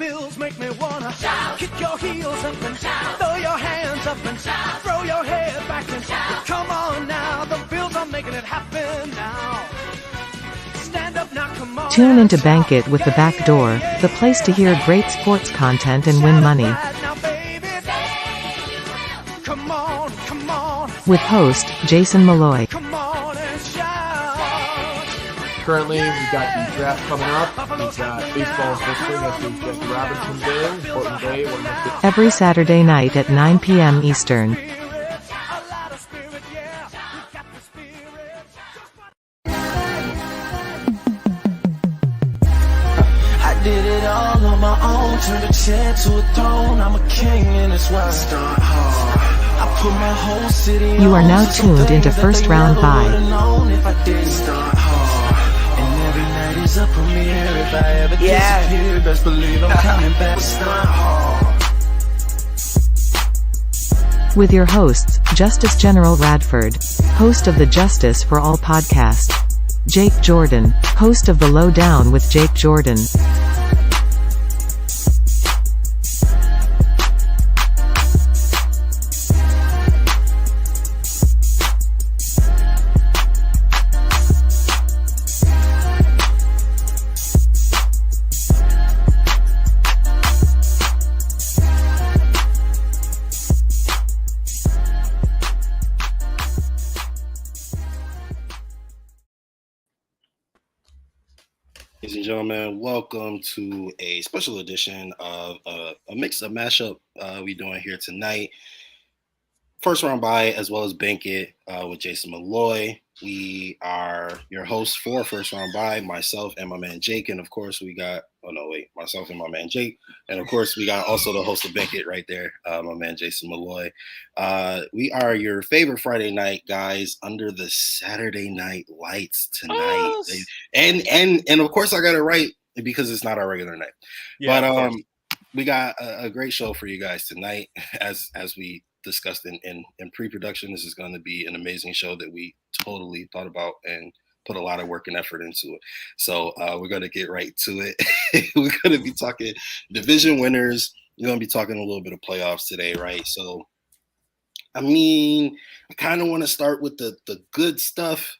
Bills make me wanna shout. Kick your heels up and shout. Throw your hands up and shout. Throw your head back and shout. Come on now, the Bills are making it happen now. Stand up now, come on. Tune into Bank It with The Back Door, the place to hear great sports content and win money. Come on, come on. With host, Jason Malloy. Come on and shout. Currently, we've got the draft coming up. We've got baseball this spring as we've got the Robinson Day, Portland Day. Every Saturday night at 9 p.m. Eastern. Did it all on my own, turned a chair to a throne. I'm a king and it's why I start hard. I put my whole city on. You are now tuned into First Round Bye. If I did start hard, and every night is a premiere. If I ever disappear, best believe I'm coming back. Start hard. With your hosts, Justice General Radford, host of the Justice for All podcast. Jake Jordan, host of The Lowdown with Jake Jordan. Ladies and gentlemen, welcome to a special edition of a mashup we're doing here tonight. First Round Bye as well as Bank It with Jason Malloy. We are your hosts for First Round Bye, myself and my man Jake. And of course, we got, myself and my man Jake. And of course, we got also the host of Bank It right there, my man Jason Malloy. We are your favorite Friday night guys under the Saturday night lights tonight. Oh. And of course, I got it right because it's not our regular night. Yeah, but we got a great show for you guys tonight. As we discussed in pre-production, this is going to be an amazing show that we totally thought about and put a lot of work and effort into it. So we're going to get right to it. We're going to be talking division winners. We're going to be talking a little bit of playoffs today, right? So, I mean, I kind of want to start with the good stuff,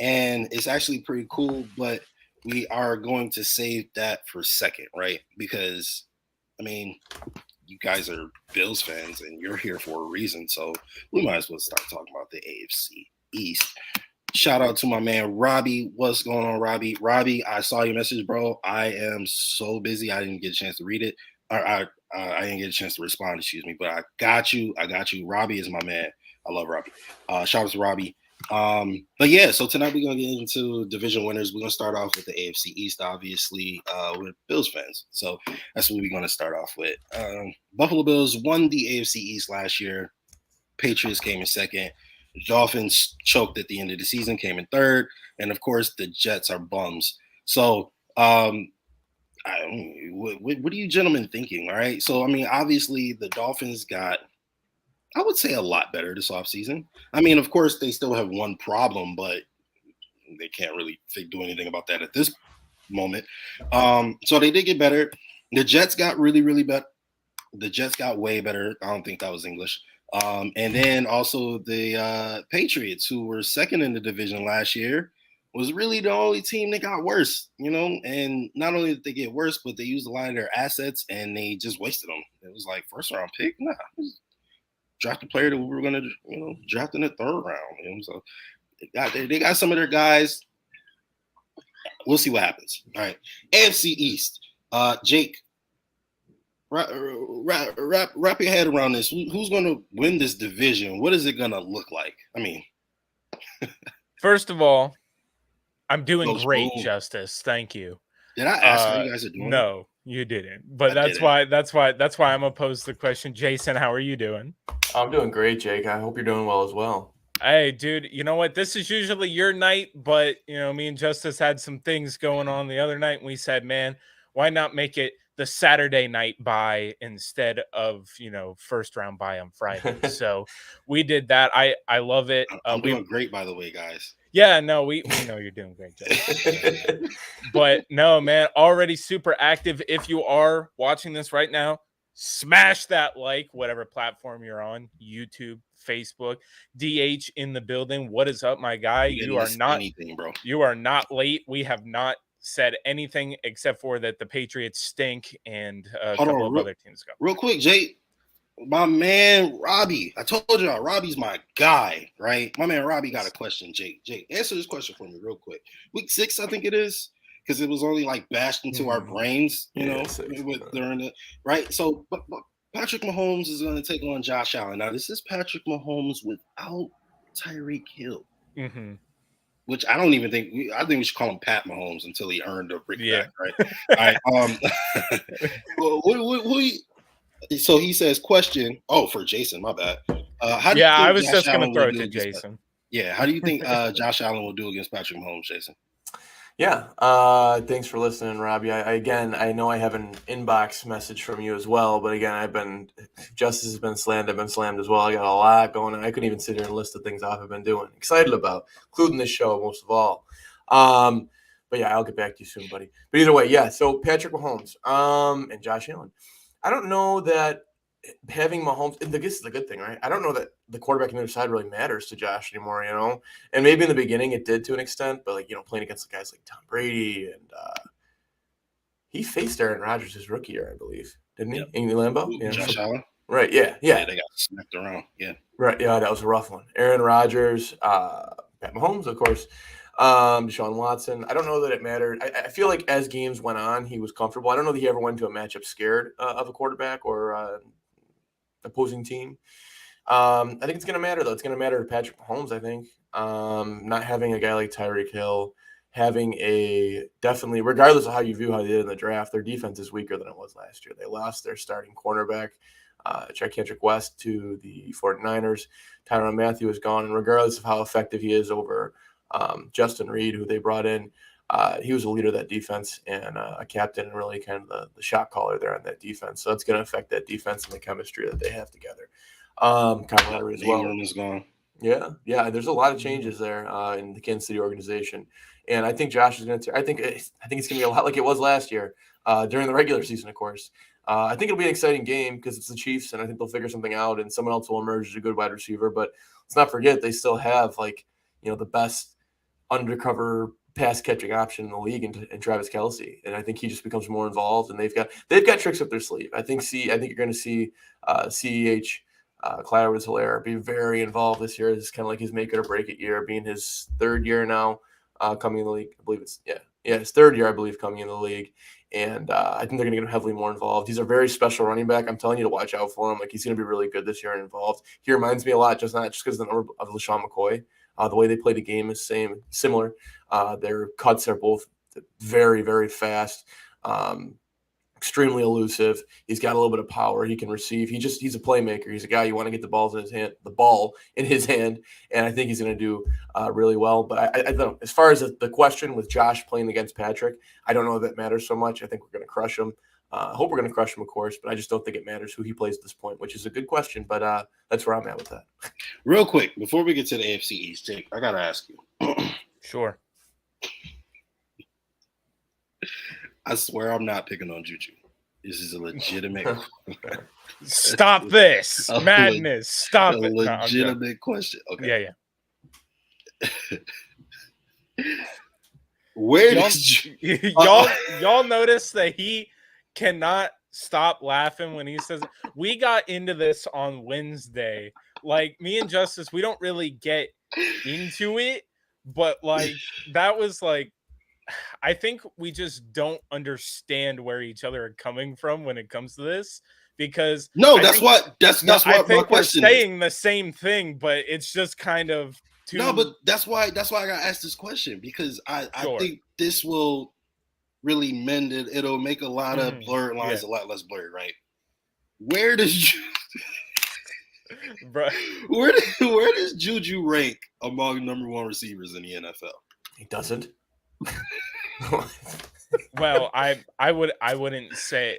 and it's actually pretty cool, but we are going to save that for second, right? Because, I mean, you guys are Bills fans and you're here for a reason. So we might as well start talking about the AFC East. Shout out to my man, Robbie. What's going on, Robbie? Robbie, I saw your message, bro. I am so busy. I didn't get a chance to read it. I didn't get a chance to respond, excuse me, but I got you. Robbie is my man. I love Robbie. Shout out to Robbie. But yeah, so tonight we're going to get into division winners. We're going to start off with the AFC East, obviously, with Bills fans. So that's what we're going to start off with. Buffalo Bills won the AFC East last year. Patriots came in second. Dolphins choked at the end of the season, came in third. And of course, the Jets are bums. So, what are you gentlemen thinking? All right. So, I mean, obviously the Dolphins got, I would say, a lot better this offseason. I mean, of course, they still have one problem, but they can't really do anything about that at this moment. So they did get better. The Jets got really, really better. The Jets got way better. I don't think that was English. And then also the Patriots, who were second in the division last year, was really the only team that got worse, you know? And not only did they get worse, but they used a lot of their assets and they just wasted them. It was like first round pick. Nah, draft a player that we were going to, draft in the third round. So they got some of their guys. We'll see what happens. All right. AFC East. Jake, wrap your head around this. Who's going to win this division? What is it going to look like? I mean, first of all, I'm doing great, Justice. Thank you. Did I ask how you guys are doing? No, you didn't. But that's why I'm gonna pose the question. Jason, how are you doing? I'm doing great, Jake. I hope you're doing well as well. Hey, dude, you know what? This is usually your night, but me and Justice had some things going on the other night, and we said, man, why not make it the Saturday night bye instead of first round bye on Friday? So we did that. I love it. I'm doing great, by the way, guys. Yeah, no, we know you're doing great, Joe. But no, man, already super active. If you are watching this right now, smash that like, whatever platform you're on, YouTube, Facebook, DH in the building. What is up, my guy? You are not anything, bro. You are not late. We have not said anything except for that the Patriots stink and a couple of other teams go. Real quick, Jake. My man Robbie, I told y'all Robbie's my guy, right? My man Robbie got a question, Jake. Jake, answer this question for me real quick. Week 6, I think it is, because it was only like bashed into our brains, during the right. So, but Patrick Mahomes is going to take on Josh Allen. Now, this is Patrick Mahomes without Tyreek Hill, which I don't even think. I think we should call him Pat Mahomes until he earned a brickback, right? All right. So he says, question. Oh, for Jason, my bad. How do you think I was Josh just going to Allen throw it to Jason. How do you think Josh Allen will do against Patrick Mahomes, Jason? Yeah. Thanks for listening, Robbie. I know I have an inbox message from you as well, but again, Justus has been slammed. I've been slammed as well. I got a lot going on. I couldn't even sit here and list the things I've been doing. Excited about, including this show most of all. But yeah, I'll get back to you soon, buddy. But either way, yeah. So Patrick Mahomes, and Josh Allen. I don't know that having Mahomes, and this is the good thing, right? I don't know that the quarterback on the other side really matters to Josh anymore, And maybe in the beginning it did to an extent, but playing against the guys like Tom Brady and he faced Aaron Rodgers his rookie year, I believe, didn't he? In Lambeau? Yeah. Josh Allen. Right. Yeah. They got smacked around. Yeah. Right. Yeah, that was a rough one. Aaron Rodgers, Pat Mahomes, of course. Deshaun Watson. I don't know that it mattered. I feel like as games went on, he was comfortable. I don't know that he ever went to a matchup scared of a quarterback or opposing team. I think it's going to matter, though. It's going to matter to Patrick Mahomes, I think. Not having a guy like Tyreek Hill, having definitely, regardless of how you view how they did in the draft, their defense is weaker than it was last year. They lost their starting cornerback, Kendrick West, to the 49ers. Tyrann Mathieu is gone, and regardless of how effective he is over Justin Reid, who they brought in, he was a leader of that defense and a captain and really kind of the shot caller there on that defense. So that's going to affect that defense and the chemistry that they have together. Kyle Lowry as well. Is gone. Yeah. There's a lot of changes there in the Kansas City organization, and I think Josh is going to. I think it's going to be a lot like it was last year during the regular season, of course. I think it'll be an exciting game because it's the Chiefs, and I think they'll figure something out, and someone else will emerge as a good wide receiver. But let's not forget they still have the best undercover pass catching option in the league in Travis Kelce, and I think he just becomes more involved. And they've got tricks up their sleeve. I think you're going to see CEH Clyde-Edwards-Helaire be very involved this year. It's kind of like his make it or break it year, being his third year now coming in the league. I believe it's his third year, I believe, coming in the league. And I think they're going to get him heavily more involved. He's a very special running back. I'm telling you to watch out for him. He's going to be really good this year and involved. He reminds me a lot, not just because of the number of LaShawn McCoy. The way they play the game is similar. Their cuts are both very, very fast, extremely elusive. He's got a little bit of power. He can receive. He's a playmaker. He's a guy you want to get the ball in his hand, and I think he's going to do really well. But I don't know. As far as the question with Josh playing against Patrick, I don't know if that matters so much. I think we're going to crush him. I hope we're going to crush him, of course, but I just don't think it matters who he plays at this point, which is a good question, but that's where I'm at with that. Real quick, before we get to the AFC East, Jake, I got to ask you. Sure. I swear I'm not picking on Juju. This is a legitimate Stop this. Madness. Stop it. Legitimate question. Okay. Yeah. Where y'all notice that he cannot stop laughing when he says it? We got into this on Wednesday. Me and Justus, we don't really get into it, but that was I think we just don't understand where each other are coming from when it comes to this, because that's why my question we're saying the same thing, but it's just kind of too. No, but that's why I got asked this question, because I think this will really mend it. It'll make a lot of blurred lines a lot less blurred, right? Where does where does Juju rank among number one receivers in the NFL? He doesn't. Well, I wouldn't say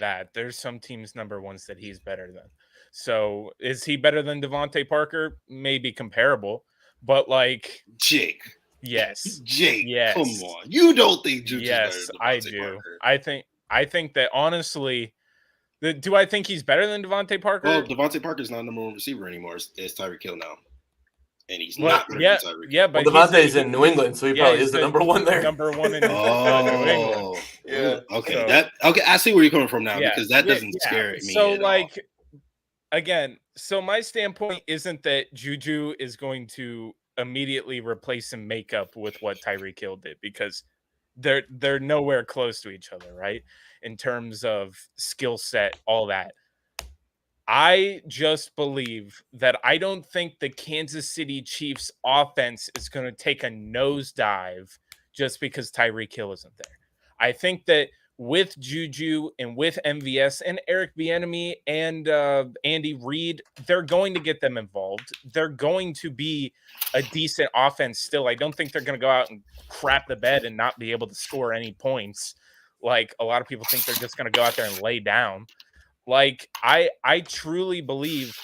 that. There's some teams number ones that he's better than. So is he better than Devontae Parker? Maybe comparable, But like Jake. Yes. Jake, yes. come on. You don't think Juju's Yes, better than I Devontae do. Parker? I think that honestly, do I think he's better than Devontae Parker? Well, Devontae Parker's not number one receiver anymore. It's Tyreek Hill now. And he's But, not better than Tyreek Hill. Yeah, but Devontae's in New England, so he probably is the number one there. Number one in New England. Yeah. Okay. So, I see where you're coming from now because that doesn't scare me. So at like all. Again, so my standpoint isn't that Juju is going to immediately replace and make up with what Tyreek Hill did, because they're nowhere close to each other, right? In terms of skill set, all that. I just believe that I don't think the Kansas City Chiefs offense is going to take a nosedive just because Tyreek Hill isn't there. I think that with Juju and with MVS and Eric Bieniemy and Andy Reid, they're going to get them involved. They're going to be a decent offense still. I don't think they're going to go out and crap the bed and not be able to score any points. Like a lot of people think they're just going to go out there and lay down. Like I truly believe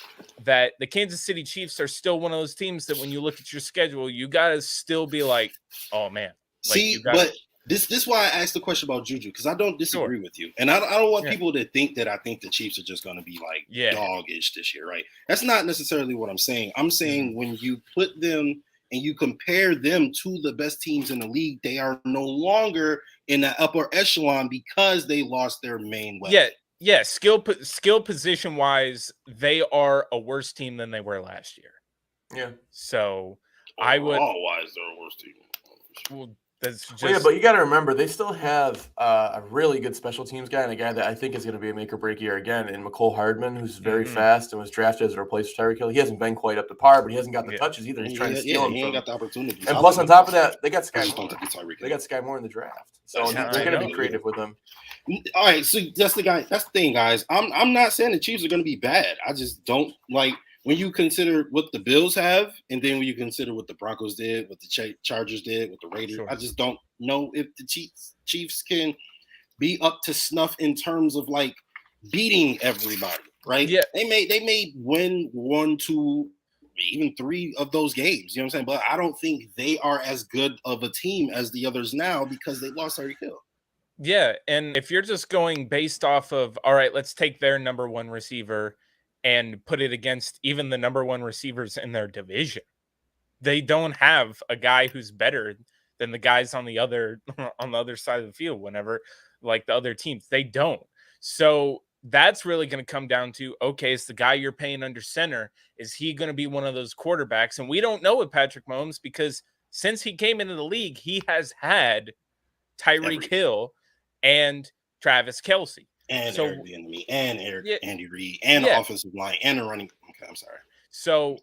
that the Kansas City Chiefs are still one of those teams that when you look at your schedule, you got to still be like, oh man. Like, see, but this is why I asked the question about Juju, because I don't disagree with you. And I don't want people to think that I think the Chiefs are just going to be like doggish this year, right? That's not necessarily what I'm saying. I'm saying when you put them and you compare them to the best teams in the league, they are no longer in the upper echelon because they lost their main weapon. Yeah, skill position wise, they are a worse team than they were last year. Yeah. So wise, they're a worse team. Well, that's just... yeah, but you got to remember they still have a really good special teams guy and a guy that I think is going to be a make or break year again. And McCole Hardman, who's very fast and was drafted as a replacement for Tyreek Hill. He hasn't been quite up to par, but he hasn't got the touches either. He's trying to steal him. He ain't got the opportunity. And plus, on top of that, they got Sky Moore. They got Sky Moore in the draft, so they're going to be creative with him. All right, so that's the guy. That's the thing, guys. I'm not saying the Chiefs are going to be bad. I just don't like when you consider what the Bills have, and then when you consider what the Broncos did, what the Chargers did, what the Raiders. I just don't know if the Chiefs can be up to snuff in terms of like beating everybody. Right? Yeah, they may win 1, 2, even 3 of those games. You know what I'm saying? But I don't think they are as good of a team as the others now because they lost Tyreek Hill. Yeah, and if you're just going based off of, all right, let's take their number one receiver and put it against even the number one receivers in their division, they don't have a guy who's better than the guys on the other side of the field. Whenever like the other teams, they don't. So that's really going to come down to, okay, it's the guy you're paying under center. Is he going to be one of those quarterbacks? And we don't know with Patrick Mahomes because since he came into the league, he has had Tyreek Hill and Travis Kelce. And Eric Bieniemy and Andy Reid and the offensive line and the running. Okay, I'm sorry. So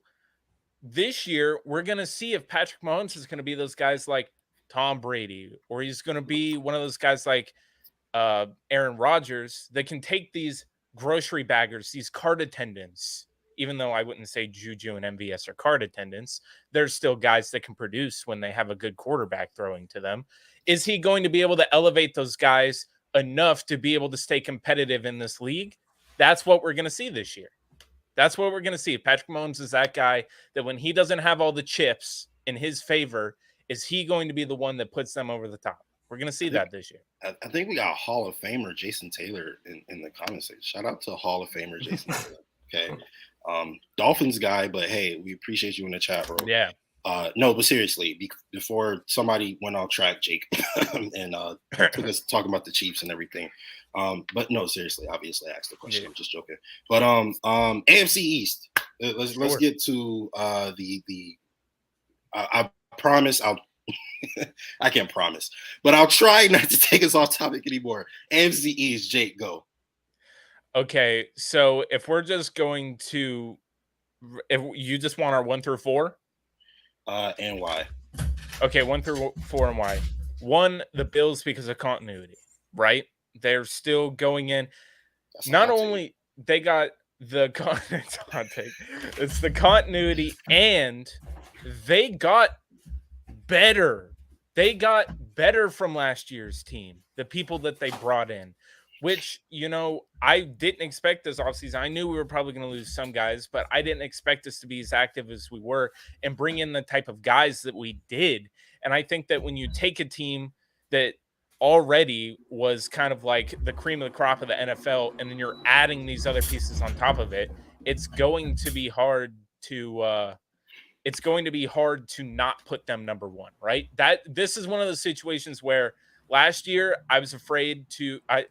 this year, we're going to see if Patrick Mahomes is going to be those guys like Tom Brady, or he's going to be one of those guys like Aaron Rodgers that can take these grocery baggers, these cart attendants, even though I wouldn't say Juju and MVS are cart attendants, there's still guys that can produce when they have a good quarterback throwing to them. Is he going to be able to elevate those guys enough to be able to stay competitive in this league? That's what we're going to see this year. That's what we're going to see. Patrick Mahomes is that guy that when he doesn't have all the chips in his favor, is he going to be the one that puts them over the top? We're going to see that this year. I think we got Hall of Famer Jason Taylor in the comments section. Shout out to Hall of Famer Jason Taylor. Okay. Dolphins guy, but hey, we appreciate you in the chat, bro. Yeah. No, but seriously, before somebody went off track, Jake, and took us talking about the Chiefs and everything. But no, seriously, obviously I asked the question. I'm just joking. But AFC East. Let's get to I promise I can't promise, but I'll try not to take us off topic anymore. AFC East, Jake, go. Okay, so if we're just going to, if you just want our 1 through 4, and why? Okay, 1 through 4 and why. 1, the Bills because of continuity, right? They're still going in. Not only they got the it's the continuity, and they got better. They got better from last year's team. The people that they brought in. which, I didn't expect this offseason. I knew we were probably going to lose some guys, but I didn't expect us to be as active as we were and bring in the type of guys that we did. And I think that when you take a team that already was kind of like the cream of the crop of the NFL, and then you're adding these other pieces on top of it, it's going to be hard to not put them number one, right? This is one of those situations where last year I was afraid I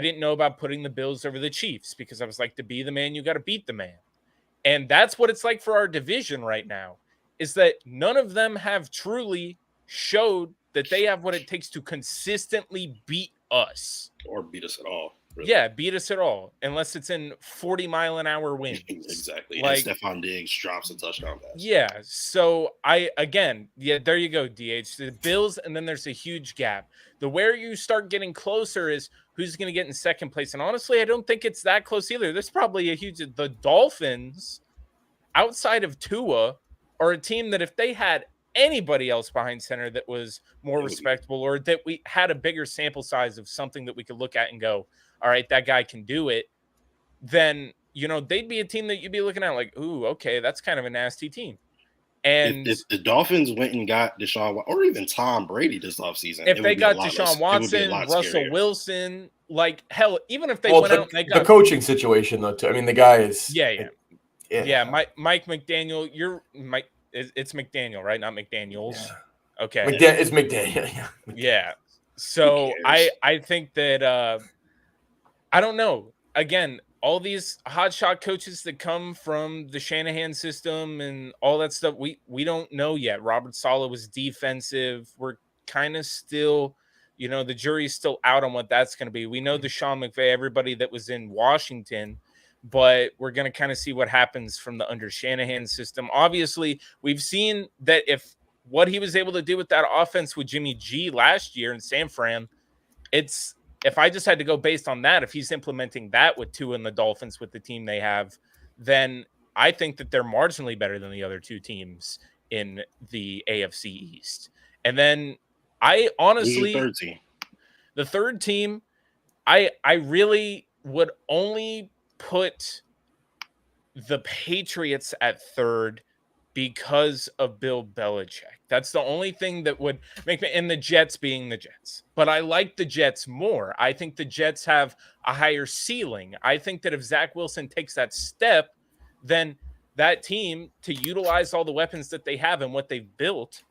didn't know about putting the Bills over the Chiefs because I was like, to be the man, you got to beat the man. And that's what it's like for our division right now, is that none of them have truly showed that they have what it takes to consistently beat us. Or beat us at all. Really. Yeah, beat us at all, unless it's in 40-mile-an-hour winds. Exactly. Like, and Stephon Diggs drops a touchdown pass. Yeah. So there you go, DH. The Bills, and then there's a huge gap. Where you start getting closer is who's going to get in second place. And honestly, I don't think it's that close either. There's probably the Dolphins, outside of Tua, are a team that if they had anybody else behind center that was more respectable, or that we had a bigger sample size of something that we could look at and go, all right, that guy can do it, then, they'd be a team that you'd be looking at like, ooh, okay, that's kind of a nasty team. And if the Dolphins went and got Deshaun, or even Tom Brady this offseason, if they got Deshaun Watson, Russell Wilson, like, hell, even if they went out and they got the coaching situation, though, too. I mean, the guy is Mike McDaniel, it's McDaniel, right? Not McDaniels. Yeah. Okay. It's McDaniel. Yeah. So I think that I don't know. Again, all these hotshot coaches that come from the Shanahan system and all that stuff, we don't know yet. Robert Saleh was defensive. We're kind of still, the jury's still out on what that's going to be. We know the Sean McVay, everybody that was in Washington, but we're going to kind of see what happens from the under Shanahan system. Obviously, we've seen that if what he was able to do with that offense with Jimmy G last year in San Fran, if I just had to go based on that, if he's implementing that with Tua and the Dolphins with the team they have, then I think that they're marginally better than the other two teams in the AFC East. And then I honestly, the third team, I really would only put the Patriots at third because of Bill Belichick. That's the only thing that would make me, and the Jets being the Jets. But I like the Jets more. I think the Jets have a higher ceiling. I think that if Zach Wilson takes that step, then that team, to utilize all the weapons that they have and what they've built,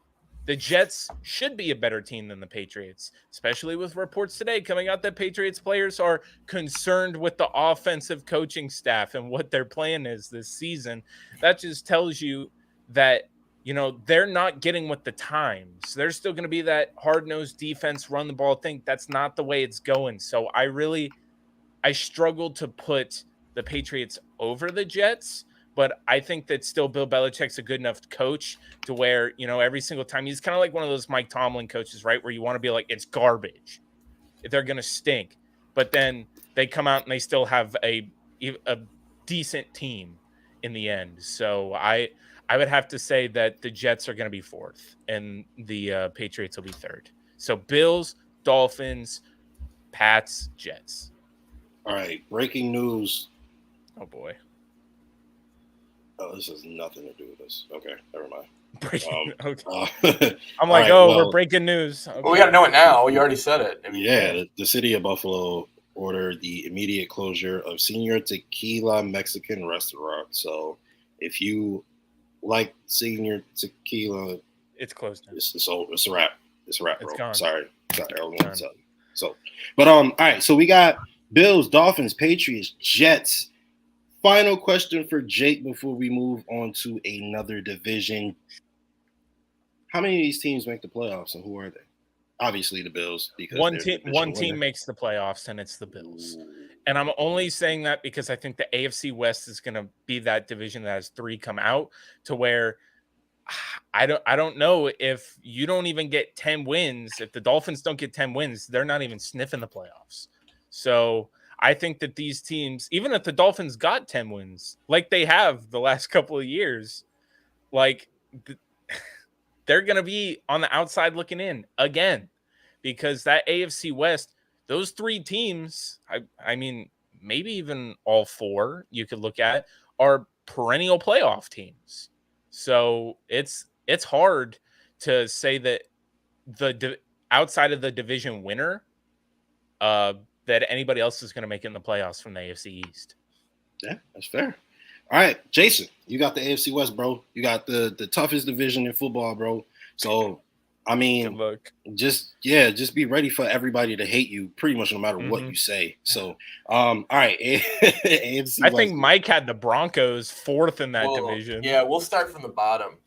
the Jets should be a better team than the Patriots, especially with reports today coming out that Patriots players are concerned with the offensive coaching staff and what their plan is this season. That just tells you that, they're not getting with the times. They're still going to be that hard-nosed defense, run the ball thing. That's not the way it's going. So I struggled to put the Patriots over the Jets, but I think that still Bill Belichick's a good enough coach to where, every single time he's kind of like one of those Mike Tomlin coaches, right? Where you want to be like, it's garbage. They're going to stink. But then they come out and they still have a decent team in the end. So I would have to say that the Jets are going to be fourth and the Patriots will be third. So Bills, Dolphins, Pats, Jets. All right. Breaking news. Oh, boy. Oh, this has nothing to do with this. Okay. Never mind. Okay. I'm like, we're breaking news. Okay. Well, we got to know it now. You already said it. I mean, the city of Buffalo ordered the immediate closure of Senior Tequila Mexican restaurant. So if you like Senior Tequila, it's closed now. It's a wrap. It's a wrap, bro. It's gone. Sorry. But all right. So we got Bills, Dolphins, Patriots, Jets. Final question for Jake before we move on to another division. How many of these teams make the playoffs, and who are they? Obviously the Bills. Because one team makes the playoffs, and it's the Bills. Ooh. And I'm only saying that because I think the AFC West is going to be that division that has three come out, to where I don't know if you don't even get 10 wins. If the Dolphins don't get 10 wins, they're not even sniffing the playoffs. So I think that these teams, even if the Dolphins got 10 wins, like they have the last couple of years, like they're going to be on the outside looking in again, because that AFC West, those 3 teams, I mean, maybe even all 4 you could look at, are perennial playoff teams. So it's hard to say that outside of the division winner, that anybody else is going to make it in the playoffs from the AFC East. Yeah, that's fair. All right, Jason, you got the AFC West, bro. You got the toughest division in football, bro. So, I mean, Good luck. just be ready for everybody to hate you pretty much no matter what you say. So, all right, AFC I West. think Mike had the Broncos 4th in that division. Yeah, we'll start from the bottom.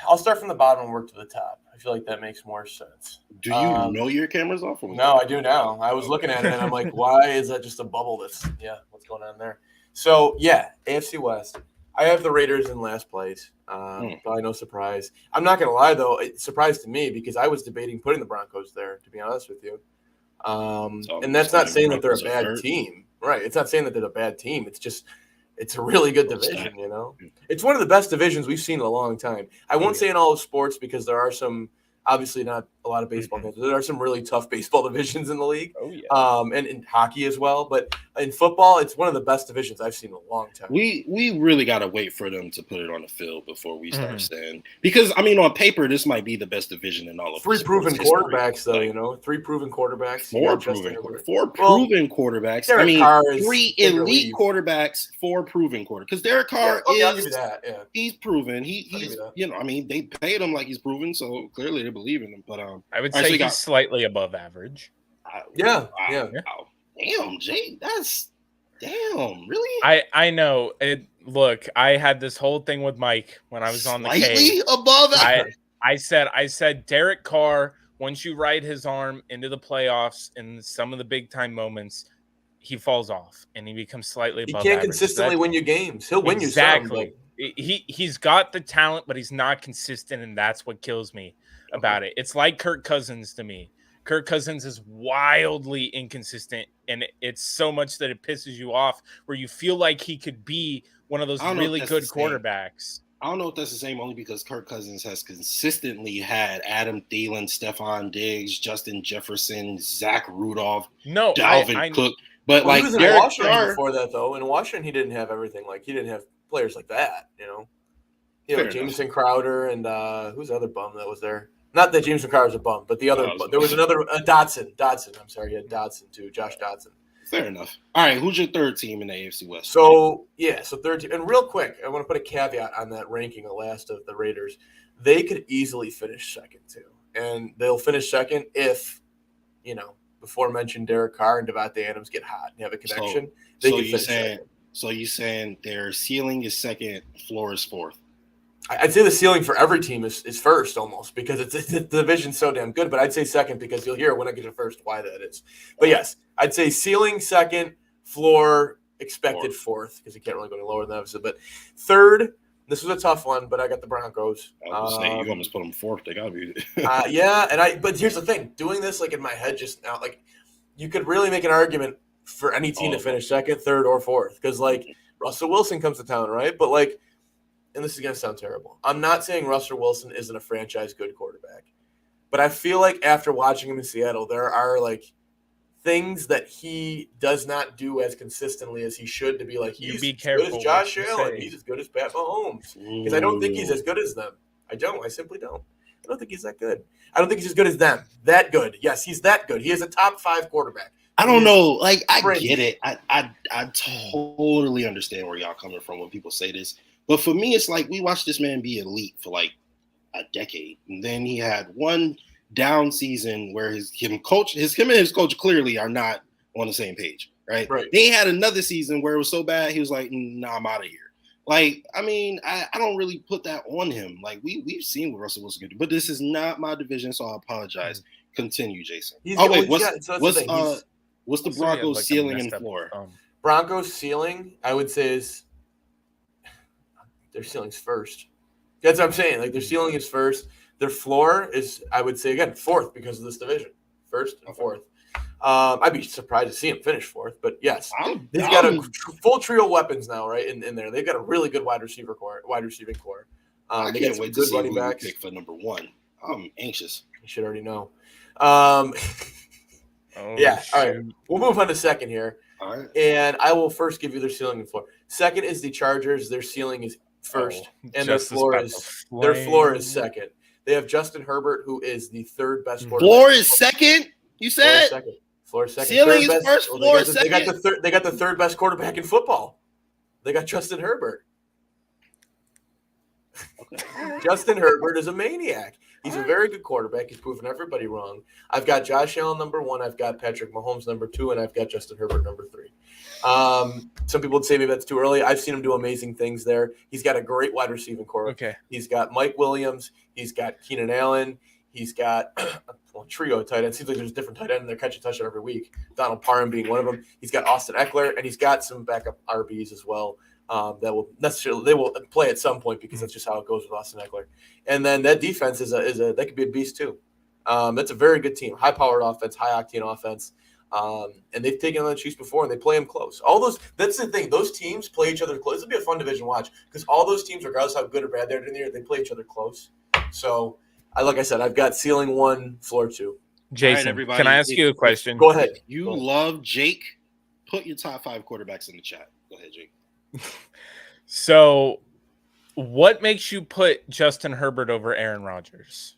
I'll start from the bottom and work to the top. I feel like that makes more sense. Do you know your camera's off? No, I do now. I was looking at it and I'm like, why is that just a bubble? What's going on there? So, yeah, AFC West. I have the Raiders in last place. Probably no surprise. I'm not going to lie, though. It's a surprise to me because I was debating putting the Broncos there, to be honest with you. And that's not saying that they're a bad team. Right. It's not saying that they're a bad team. It's just it's a really good division, you know. It's one of the best divisions we've seen in a long time. I won't say in all of sports because there are some, obviously not a lot of baseball games. There are some really tough baseball divisions in the league. Oh, yeah. And in hockey as well. But in football, it's one of the best divisions I've seen in a long time. We really got to wait for them to put it on the field before we start saying. Because, I mean, on paper, this might be the best division in all of 3 proven quarterbacks, though, you know. 3 proven quarterbacks. 4 proven quarterbacks. Derek I mean, Carr 3 elite quarterbacks, 4 proven quarterbacks. Because Derek Carr I'll give you that, yeah. He's proven. He's you know, I mean, they paid him like he's proven, so clearly they believe in him. But I would say he's slightly above average. Yeah. Wow. Damn, Jay, really? I know. Look, I had this whole thing with Mike when I was on the K. Slightly above average. I said Derek Carr, once you ride his arm into the playoffs in some of the big time moments, he falls off and he becomes slightly above average. He can't consistently win you games. He'll win you some. Exactly. He's got the talent, but he's not consistent, and that's what kills me about it. It's like Kirk Cousins to me. Kirk Cousins is wildly inconsistent, and it's so much that it pisses you off where you feel like he could be one of those really good quarterbacks. I don't know if that's the same only because Kirk Cousins has consistently had Adam Thielen, Stephon Diggs, Justin Jefferson, Zach Rudolph, Dalvin Cook. But he was in Washington before that, though. In Washington, he didn't have everything. Like, he didn't have players like that, you know. Jameson Crowder and who's the other bum that was there? Not that Jameson Crowder was a bum, but the other there was another Dotson. I'm sorry, he had Dotson too, Josh Dotson. Fair enough. All right, who's your third team in the AFC West? So third team. And real quick, I want to put a caveat on that ranking, the last of the Raiders. They could easily finish second too, and they'll finish second if, you know, before mentioned Derek Carr and Devontae Adams get hot and have a connection. So you saying their ceiling is second, floor is fourth? I'd say the ceiling for every team is first almost because the division's so damn good. But I'd say second because you'll hear when I get to first why that is. But yes, I'd say ceiling second, floor expected fourth because you can't really go any lower than that. Obviously. But third, this was a tough one, but I got the Broncos. I was saying you almost put them fourth. They gotta be. But here's the thing: doing this like in my head just now, like you could really make an argument for any team to finish second, third, or fourth because like Russell Wilson comes to town, right? But like. And this is going to sound terrible. I'm not saying Russell Wilson isn't a franchise good quarterback. But I feel like after watching him in Seattle, there are like things that he does not do as consistently as he should to be like he's as good as Josh Allen. He's as good as Pat Mahomes. Because I don't think he's as good as them. I simply don't. I don't think he's that good. I don't think he's as good as them. That good. Yes, he's that good. He is a top 5 quarterback. I don't know. Like, I get it. I totally understand where y'all coming from when people say this. But for me, it's like we watched this man be elite for like a decade. And then he had one down season where him and his coach clearly are not on the same page, right? They had another season where it was so bad, he was like, nah, I'm out of here. Like, I mean, I don't really put that on him. Like, we've seen what Russell Wilson can do. But this is not my division, so I apologize. Continue, Jason. What's the Broncos' ceiling and floor? Broncos' ceiling, I would say, is their ceiling's first. That's what I'm saying. Like, their ceiling is first. Their floor is, I would say, again, fourth because of this division. First and fourth. I'd be surprised to see him finish fourth, but yes. They've got a full trio of weapons now, right, in there. They've got a really good wide receiving core. I can't wait to see who you pick for number one. I'm anxious. You should already know. Yeah. Shoot. All right. We'll move on to second here. All right. And I will first give you their ceiling and floor. Second is the Chargers. Their ceiling is first, and their floor is second. They have Justin Herbert, who is the third best quarterback. Floor is second. You said floor is second. Ceiling third is first. Floor is second. They got the third best quarterback in football. They got Justin Herbert. Okay. Justin Herbert is a maniac. He's a very good quarterback. He's proven everybody wrong. I've got Josh Allen number 1. I've got Patrick Mahomes number 2, and I've got Justin Herbert number 3. Some people would say maybe that's too early. I've seen him do amazing things there. He's got a great wide receiving core. Okay. He's got Mike Williams. He's got Keenan Allen. He's got a trio of tight ends. It seems like there's a different tight end, and they're catching a touchdown every week. Donald Parham being one of them. He's got Austin Eckler, and he's got some backup RBs as well. They will play at some point because that's just how it goes with Austin Eckler. And then that defense that could be a beast too. That's a very good team, high powered offense, high octane offense. And they've taken on the Chiefs before, and they play them close. That's the thing. Those teams play each other close. It'll be a fun division to watch because all those teams, regardless of how good or bad they're doing there, they play each other close. So, like I said, I've got ceiling 1, floor 2. Jason, right, can I ask you a question? Go ahead. Love Jake. Put your top 5 quarterbacks in the chat. Go ahead, Jake. So, what makes you put Justin Herbert over Aaron Rodgers?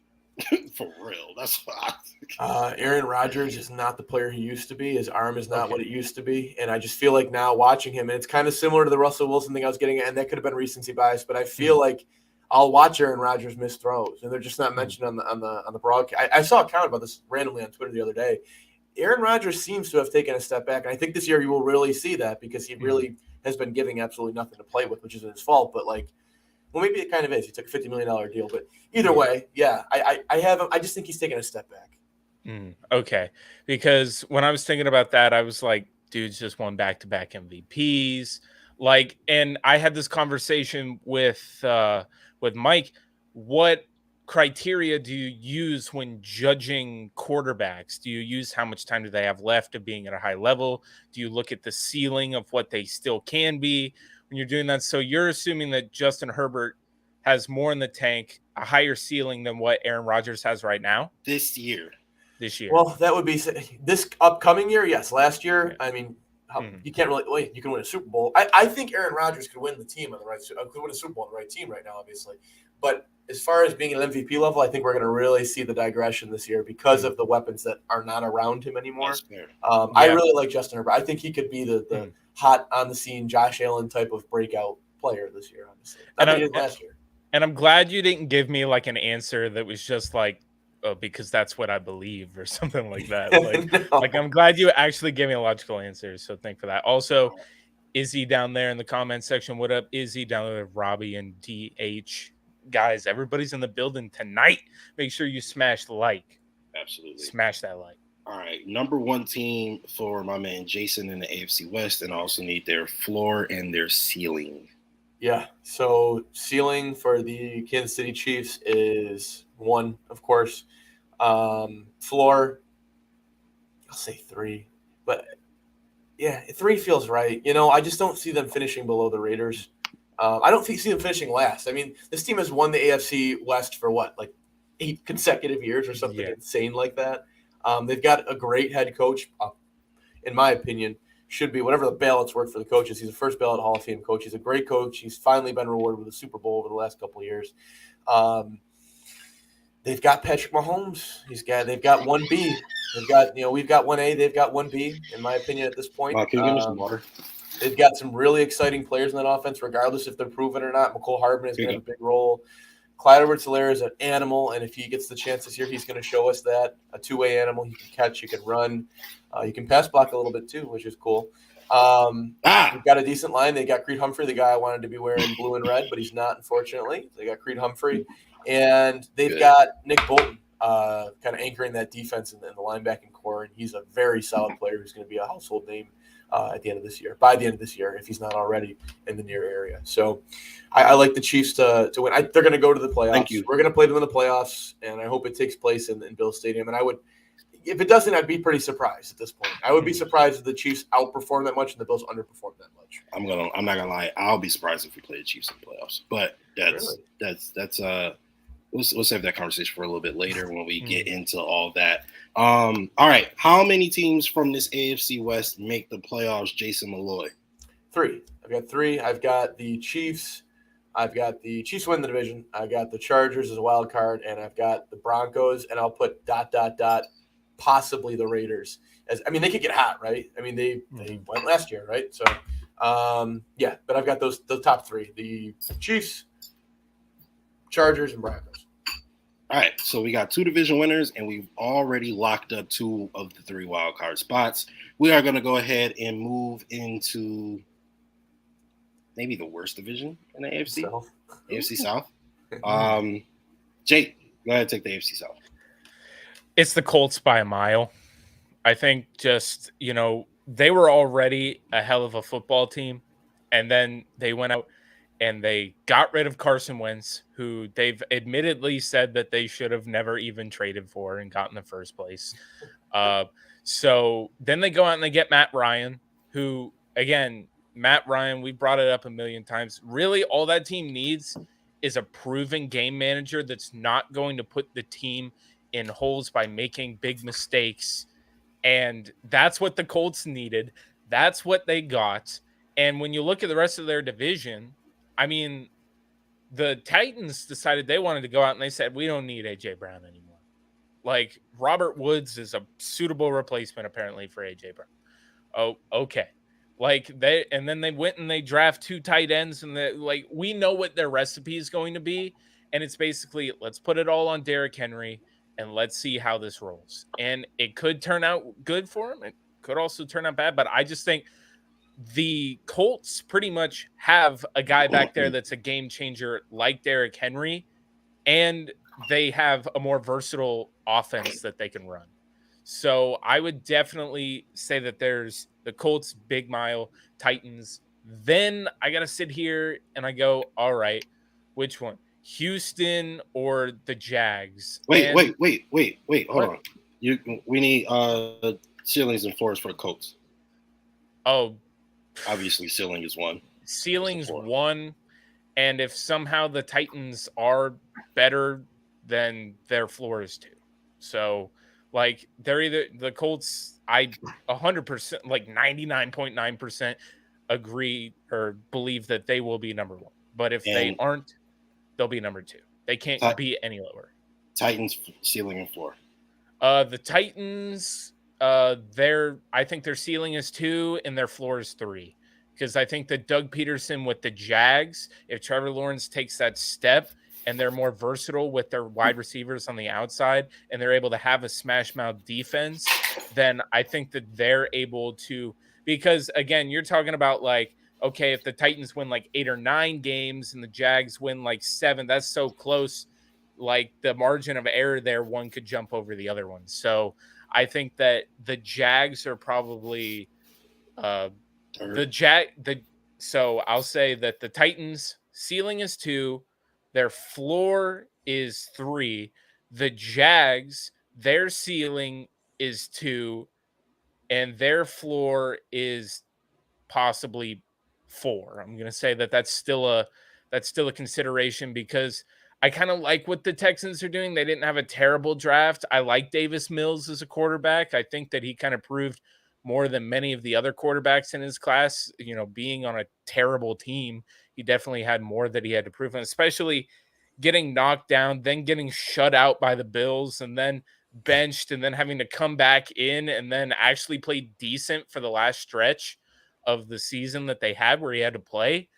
For real, that's why. Aaron Rodgers is not the player he used to be. His arm is not what it used to be, and I just feel like now watching him, and it's kind of similar to the Russell Wilson thing I was getting at, and that could have been recency bias, but I feel like I'll watch Aaron Rodgers miss throws, and they're just not mentioned on the broadcast. I saw a comment about this randomly on Twitter the other day. Aaron Rodgers seems to have taken a step back, and I think this year you will really see that because he really has been giving absolutely nothing to play with, which isn't his fault. But maybe it kind of is. He took a $50 million deal, but either way, yeah, I have him. I just think he's taking a step back. Okay, because when I was thinking about that, I was like, dude's just won back-to-back MVPs. And I had this conversation with Mike. What criteria do you use when judging quarterbacks? Do you use how much time do they have left of being at a high level? Do you look at the ceiling of what they still can be when you're doing that? So you're assuming that Justin Herbert has more in the tank, a higher ceiling than what Aaron Rodgers has right now? This year. Well, that would be this upcoming year. Yes. Last year, I mean, you can't really wait. You can win a Super Bowl. I think Aaron Rodgers could win the team could win a Super Bowl on the right team right now, obviously. But as far as being an MVP level, I think we're going to really see the digression this year because of the weapons that are not around him anymore. I really like Justin Herbert. I think he could be the hot on the scene Josh Allen type of breakout player this year, honestly. Not he did last year. And I'm glad you didn't give me an answer that was just because that's what I believe or something like that. No. I'm glad you actually gave me a logical answer. So thank for that. Also, Izzy down there in the comment section. What up, Izzy? Down there with Robbie and DH. Guys, everybody's in the building tonight. Make sure you smash the like. Absolutely. Smash that like. All right. Number 1 team for my man Jason in the AFC West, and I also need their floor and their ceiling. Yeah. So ceiling for the Kansas City Chiefs is 1, of course. Floor, I'll say 3. But yeah, 3 feels right. I just don't see them finishing below the Raiders. I don't see them finishing last. I mean, this team has won the AFC West for 8 consecutive years or something insane like that. They've got a great head coach, in my opinion, should be whatever the ballots work for the coaches. He's a first ballot Hall of Fame coach. He's a great coach. He's finally been rewarded with a Super Bowl over the last couple of years. They've got Patrick Mahomes. They've got 1B. We've got 1A. They've got 1B, in my opinion, at this point. Can you give me some water? They've got some really exciting players in that offense, regardless if they're proven or not. McCole Hardman is going to have a big role. Clyde Edwards-Helaire is an animal, and if he gets the chance this year, he's going to show us that. A two-way animal. He can catch, he can run. You can pass block a little bit too, which is cool. They've got a decent line. They got Creed Humphrey, the guy I wanted to be wearing blue and red, but he's not, unfortunately. They got Creed Humphrey. And they've got Nick Bolton kind of anchoring that defense in the linebacking core, and he's a very solid player who's going to be a household name by the end of this year, if he's not already in the near area. So I like the Chiefs to win. They're going to go to the playoffs. Thank you. We're going to play them in the playoffs, and I hope it takes place in Bill Stadium. And if it doesn't, I'd be pretty surprised at this point. I would be surprised if the Chiefs outperform that much and the Bills underperform that much. I'm not gonna lie. I'll be surprised if we play the Chiefs in the playoffs. But that's we'll save that conversation for a little bit later when we get into all that. All right, how many teams from this AFC West make the playoffs, Jason Malloy? 3. I've got 3. I've got the Chiefs. I've got the Chiefs win the division. I've got the Chargers as a wild card, and I've got the Broncos, and I'll put ... possibly the Raiders. They could get hot, right? They went last year, right? So, but I've got the top 3: the Chiefs, Chargers, and Broncos. All right, so we got 2 division winners, and we've already locked up 2 of the 3 wild card spots. We are going to go ahead and move into maybe the worst division in the AFC. AFC South. Jake, go ahead and take the AFC South. It's the Colts by a mile. I think just, they were already a hell of a football team, and then they went out and they got rid of Carson Wentz, who they've admittedly said that they should have never even traded for and got in the first place. So then they go out and they get Matt Ryan, who, again, Matt Ryan, we brought it up a million times. Really, all that team needs is a proven game manager that's not going to put the team in holes by making big mistakes. And that's what the Colts needed. That's what they got. And when you look at the rest of their division, the Titans decided they wanted to go out and they said, we don't need A.J. Brown anymore. Like, Robert Woods is a suitable replacement, apparently, for A.J. Brown. Oh, okay. And then they went and they draft 2 tight ends, and we know what their recipe is going to be. And it's basically, let's put it all on Derrick Henry and let's see how this rolls. And it could turn out good for him. It could also turn out bad, but I just think the Colts pretty much have a guy back there that's a game changer like Derrick Henry, and they have a more versatile offense that they can run. So I would definitely say that there's the Colts, big mile, Titans. Then I got to sit here and I go, all right, which one? Houston or the Jags? Wait. Hold on. We need ceilings and floors for the Colts. Oh, obviously ceiling is 1. Ceiling's 1, and if somehow the Titans are better, then their floor is 2. So, they're either the Colts. I 100%, 99.9% agree or believe that they will be number 1. But if they aren't, they'll be number 2. They can't be any lower. Titans ceiling and floor. The Titans, I think their ceiling is 2 and their floor is 3. Because I think that Doug Peterson with the Jags, if Trevor Lawrence takes that step and they're more versatile with their wide receivers on the outside and they're able to have a smash mouth defense, then I think that they're able to, because again, you're talking about okay, if the Titans win 8 or 9 games and the Jags win 7, that's so close. The margin of error there, one could jump over the other one. So I think that the Jags are probably so I'll say that the Titans ceiling is 2, their floor is 3. The Jags, their ceiling is 2, and their floor is possibly 4. I'm going to say that that's still a consideration because I kind of like what the Texans are doing. They didn't have a terrible draft. I like Davis Mills as a quarterback. I think that he kind of proved more than many of the other quarterbacks in his class, being on a terrible team. He definitely had more that he had to prove, and especially getting knocked down, then getting shut out by the Bills, and then benched, and then having to come back in and then actually play decent for the last stretch of the season that they had where he had to play.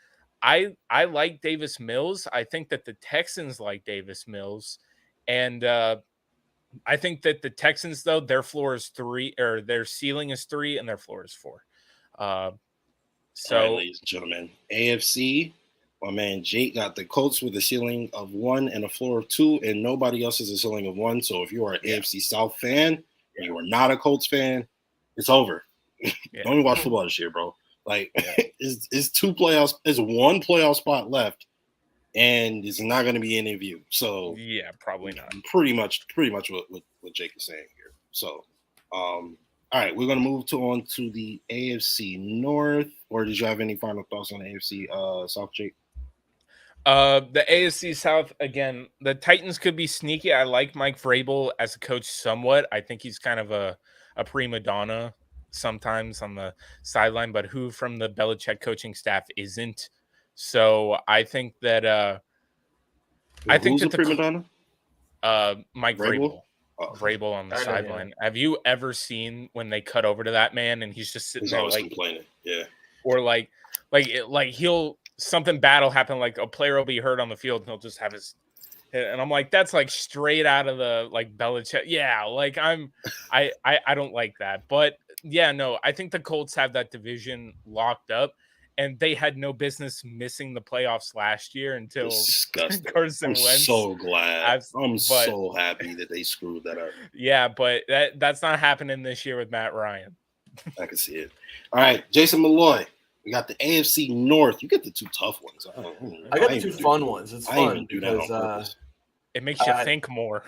I like Davis Mills. I think that the Texans like Davis Mills, and I think that the Texans, though, their floor is 3, or their ceiling is 3, and their floor is 4. All right, ladies and gentlemen, AFC, my man Jake got the Colts with a ceiling of 1 and a floor of 2, and nobody else has a ceiling of 1. So if you are an AFC South fan and you are not a Colts fan, it's over. Don't even watch football this year, bro. It's 2 playoffs. There's 1 playoff spot left. And it's not going to be any of you. So yeah, probably not. Pretty much what Jake is saying here. So, all right, we're going to move on to the AFC North. Or did you have any final thoughts on the AFC South, Jake? The AFC South, again, the Titans could be sneaky. I like Mike Vrabel as a coach somewhat. I think he's kind of a prima donna sometimes on the sideline, but who from the Belichick coaching staff isn't? So I think that Who's a prima donna? Mike Vrabel? Vrabel on the I know, sideline. Have you ever seen when they cut over to that man and he's just sitting He's there always like complaining. Yeah. or like he'll something bad will happen, like a player will be hurt on the field and he'll just have his head, and I'm like, that's like straight out of the like Belichick. Yeah, like I don't like that. But yeah, no, I think the Colts have that division locked up, and they had no business missing the playoffs last year until Disgusting. Carson I'm Wentz. so glad. I'm so happy that they screwed that up. Yeah, but that's not happening this year with Matt Ryan. I can see it. All right, Jason Malloy. We got the AFC North. You get the two tough ones. I got the two fun ones. It's fun because it makes you think more.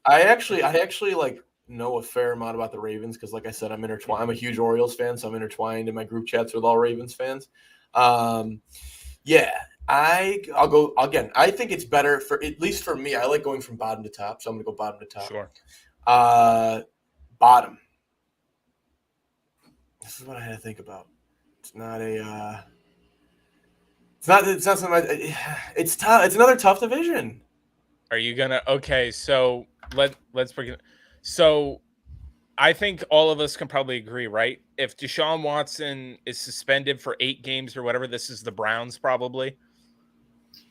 I actually like know a fair amount about the Ravens because, like I said, I'm intertwined. I'm a huge Orioles fan, so I'm intertwined in my group chats with all Ravens fans. Yeah, I'll go again. I think it's better for, at least for me. I like going from bottom to top, so I'm gonna go bottom to top. Sure. Bottom. This is what I had to think about. It's not a. It's not something. It's tough. It's another tough division. Are you gonna? Okay, so let's bring it. So, I think all of us can probably agree, right? If Deshaun Watson is suspended for 8 games or whatever, this is the Browns probably.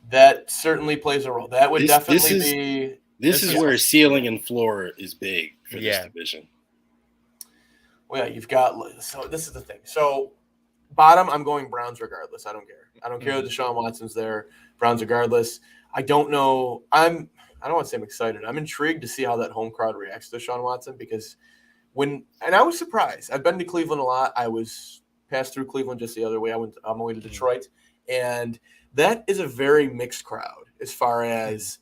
That certainly plays a role. That would definitely be. This is where ceiling and floor is big for this division. Well, yeah, you've got. So this is the thing. So bottom, I'm going Browns regardless. I don't care. I don't care that Deshaun Watson's there. Browns regardless. I don't know. I don't want to say I'm excited. I'm intrigued to see how that home crowd reacts to Deshaun Watson because and I was surprised. I've been to Cleveland a lot. I was passed through Cleveland just the other way. I went on my way to Detroit, and that is a very mixed crowd as far as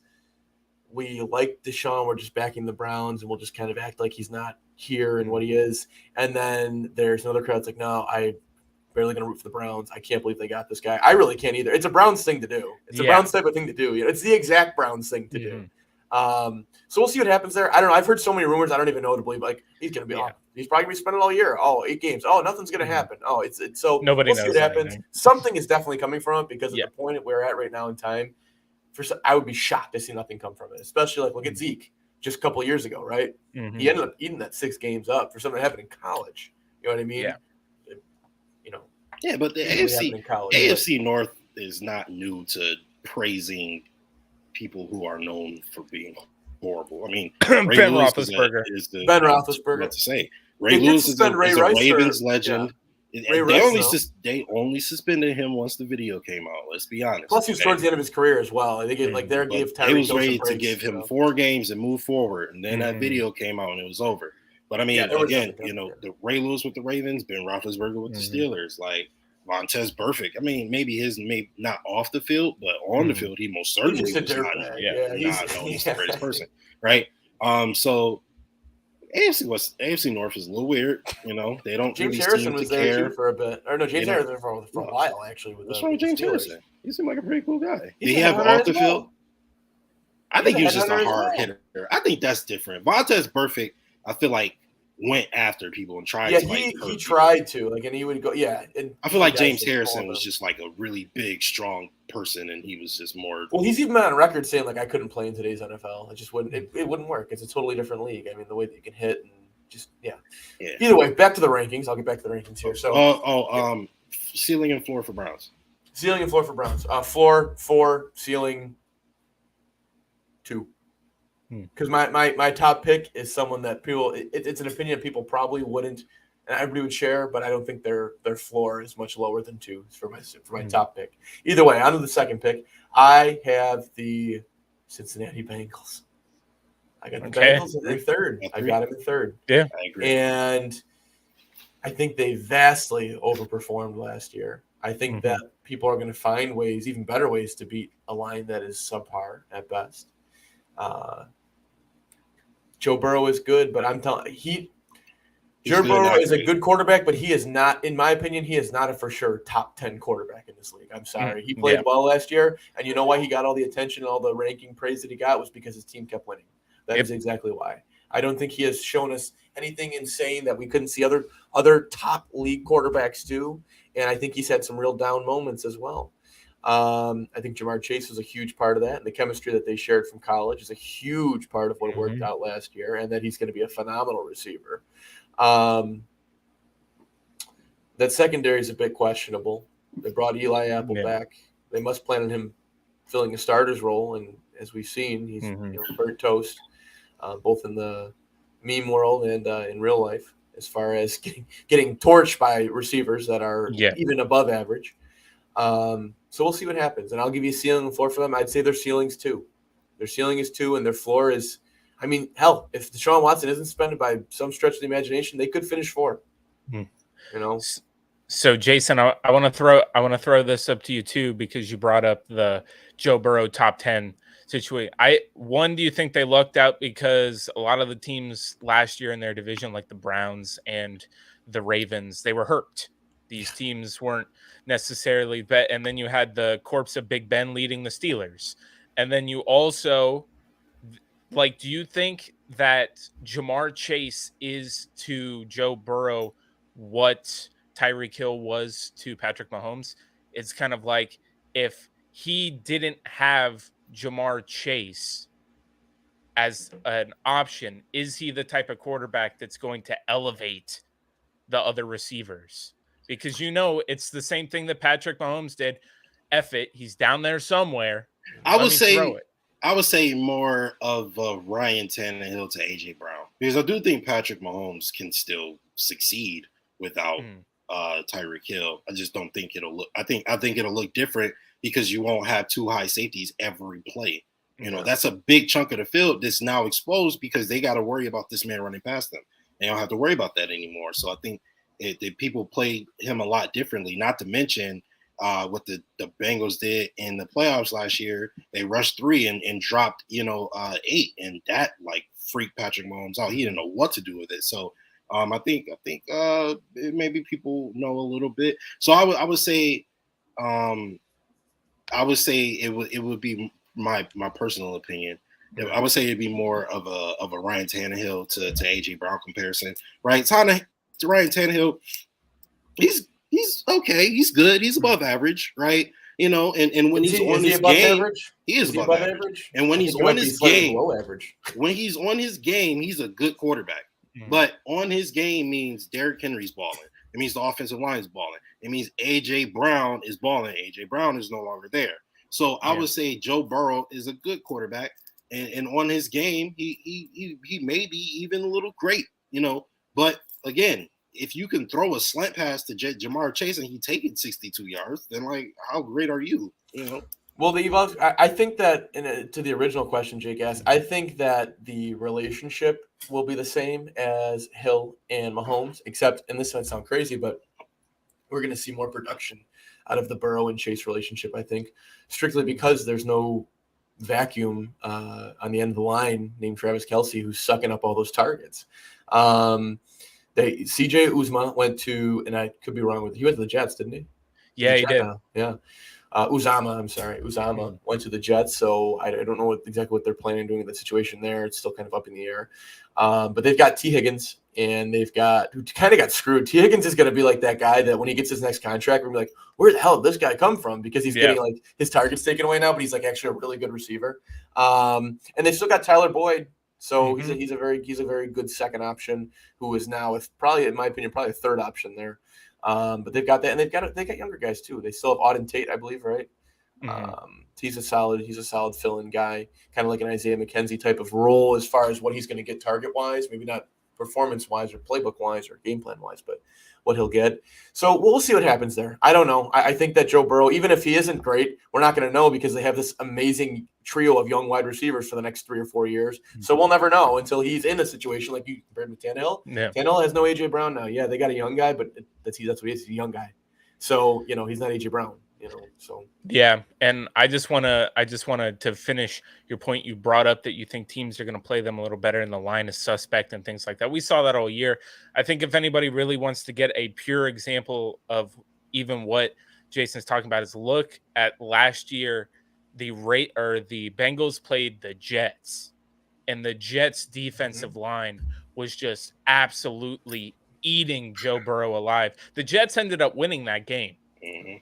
we like Deshaun. We're just backing the Browns, and we'll just kind of act like he's not here and what he is. And then there's another crowd that's like, no, I barely going to root for the Browns. I can't believe they got this guy. I really can't either. It's a Browns thing to do. It's a Browns type of thing to do. It's the exact Browns thing to do. So we'll see what happens there. I don't know. I've heard so many rumors. I don't even know what to believe. Like he's going to be off. He's probably going to be spending all year. Oh, 8 games. Oh, nothing's going to happen. Oh, it's so nobody knows see what happens. Anything. Something is definitely coming from it because at the point we're at right now in time, I would be shocked to see nothing come from it. Especially like look at Zeke just a couple of years ago, right? He ended up eating that 6 games up for something that happened in college. You know what I mean? Yeah. Yeah, but the AFC North is not new to praising people who are known for being horrible. I mean, Ben Roethlisberger. Ben Roethlisberger. What to say? Ray Lewis is a Ravens legend. They only suspended him once the video came out. Let's be honest. Plus, he was towards the end of his career as well. They gave Tyreek. They was ready to give him 4 games and move forward, and then that video came out and it was over. But I mean, again, the Ray Lewis with the Ravens, Ben Roethlisberger with the Steelers, like Montez Burfict. I mean, maybe not off the field, but on the field, he most certainly was not the greatest person, right? So AFC North is a little weird. They don't. James really Harrison seem was to there care. Too for a bit. Or no, James Harrison for a while actually. What's wrong with James Harrison? He seemed like a pretty cool guy. Did he have off the field? I think he was just a hard hitter. I think that's different. Montez Burfict, I feel like, went after people and tried to. He tried to, and he would go, And I feel like James Harrison was just like a really big, strong person, and he was just more. Well, he's even been on record saying, like, I couldn't play in today's NFL. It just wouldn't, it wouldn't work. It's a totally different league. I mean, the way that you can hit and just, Either way, back to the rankings. I'll get back to the rankings here. So, ceiling and floor for Browns. Ceiling and floor for Browns. Floor 4, ceiling 2. Because my top pick is someone that people it's an opinion people probably wouldn't and everybody would share, but I don't think their floor is much lower than 2 for my top pick. Either way, on to the second pick. I have the Cincinnati Bengals. I got the Bengals in third. I got them in third. Yeah, I agree. And I think they vastly overperformed last year. I think that people are going to find ways, even better ways, to beat a line that is subpar at best. Joe Burrow is good, but I'm telling Joe Burrow is a good quarterback, but he is not, in my opinion, he is not a for sure top 10 quarterback in this league. I'm sorry. He played well last year, and you know why he got all the attention and all the ranking praise that he got was because his team kept winning. That is exactly why. I don't think he has shown us anything insane that we couldn't see other top league quarterbacks do, and I think he's had some real down moments as well. I think Jamar Chase was a huge part of that, and the chemistry that they shared from college is a huge part of what worked out last year, and that he's going to be a phenomenal receiver. That secondary is a bit questionable. They brought Eli Apple back. They must plan on him filling a starter's role, and as we've seen, he's burnt toast, both in the meme world and in real life, as far as getting torched by receivers that are even above average. So we'll see what happens, and I'll give you a ceiling and floor for them. I'd say their ceiling's 2. Their ceiling is 2, and their floor is. I mean, hell, if Deshaun Watson isn't suspended by some stretch of the imagination, they could finish 4. You know. So, Jason, I want to throw this up to you too, because you brought up the Joe Burrow top 10 situation. Do you think they lucked out because a lot of the teams last year in their division, like the Browns and the Ravens, they were hurt. These teams weren't necessarily bet, and then you had the corpse of Big Ben leading the Steelers, and then you also. Like, do you think that Jamar Chase is to Joe Burrow what Tyreek Hill was to Patrick Mahomes? It's kind of like if he didn't have Jamar Chase as an option, is he the type of quarterback that's going to elevate the other receivers? Because it's the same thing that Patrick Mahomes did. F it, he's down there somewhere. I would say more of Ryan Tannehill to AJ Brown, because I do think Patrick Mahomes can still succeed without Tyreek Hill. I just don't think it'll look. I think it'll look different because you won't have 2 high safeties every play. That's a big chunk of the field that's now exposed because they got to worry about this man running past them. They don't have to worry about that anymore. So I think people play him a lot differently. Not to mention. What the Bengals did in the playoffs last year, they rushed 3 and dropped 8, and that freaked Patrick Mahomes out. He didn't know what to do with it. So I think maybe people know a little bit. So I would say it would be my personal opinion. I would say it'd be more of a Ryan Tannehill to AJ Brown comparison. Right, Ryan Tannehill, he's okay. He's good. He's above average, right? And when he's on his game, he is above average. And when he's on his game, he's a good quarterback. But on his game means Derrick Henry's balling. It means the offensive line is balling. It means AJ Brown is balling. AJ Brown is no longer there. So I would say Joe Burrow is a good quarterback, and on his game, he may be even a little great, But again, if you can throw a slant pass to Jamar Chase and he take it 62 yards, then how great are you? Well, I think that to the original question Jake asked, I think that the relationship will be the same as Hill and Mahomes, except, and this might sound crazy, but we're going to see more production out of the Burrow and Chase relationship, I think, strictly because there's no vacuum on the end of the line named Travis Kelce who's sucking up all those targets. CJ Uzma went to, and I could be wrong with, he went to the Jets, didn't he? Yeah, he did. Yeah. Uzama went to the Jets, so I don't know exactly what they're planning on doing in the situation there. It's still kind of up in the air. But they've got T. Higgins, and who kind of got screwed. T. Higgins is going to be like that guy that when he gets his next contract, we're going to be like, where the hell did this guy come from? Because he's getting his targets taken away now, but he's actually a really good receiver. And they've still got Tyler Boyd. So he's a very good second option who is now probably, in my opinion, probably a third option there. But they've got that, and they got younger guys too. They still have Auden Tate, I believe, right? He's a solid fill-in guy, kind of like an Isaiah McKenzie type of role as far as what he's going to get target wise, maybe not performance wise or playbook wise or game plan wise, but what he'll get. So we'll see what happens there. I don't know. I think that Joe Burrow, even if he isn't great, we're not going to know because they have this amazing trio of young wide receivers for the next 3 or 4 years. So we'll never know until he's in a situation like you compared with Tannehill. Yeah. Tannehill has no AJ Brown now. Yeah, they got a young guy, but that's what he is. He's a young guy. So, he's not AJ Brown. So yeah, and I just wanted to finish your point. You brought up that you think teams are going to play them a little better in the line is suspect and things like that. We saw that all year. I think if anybody really wants to get a pure example of even what Jason's talking about is look at last year, the Bengals played the Jets, and the Jets defensive line was just absolutely eating Joe Burrow alive. The Jets ended up winning that game. Mm-hmm.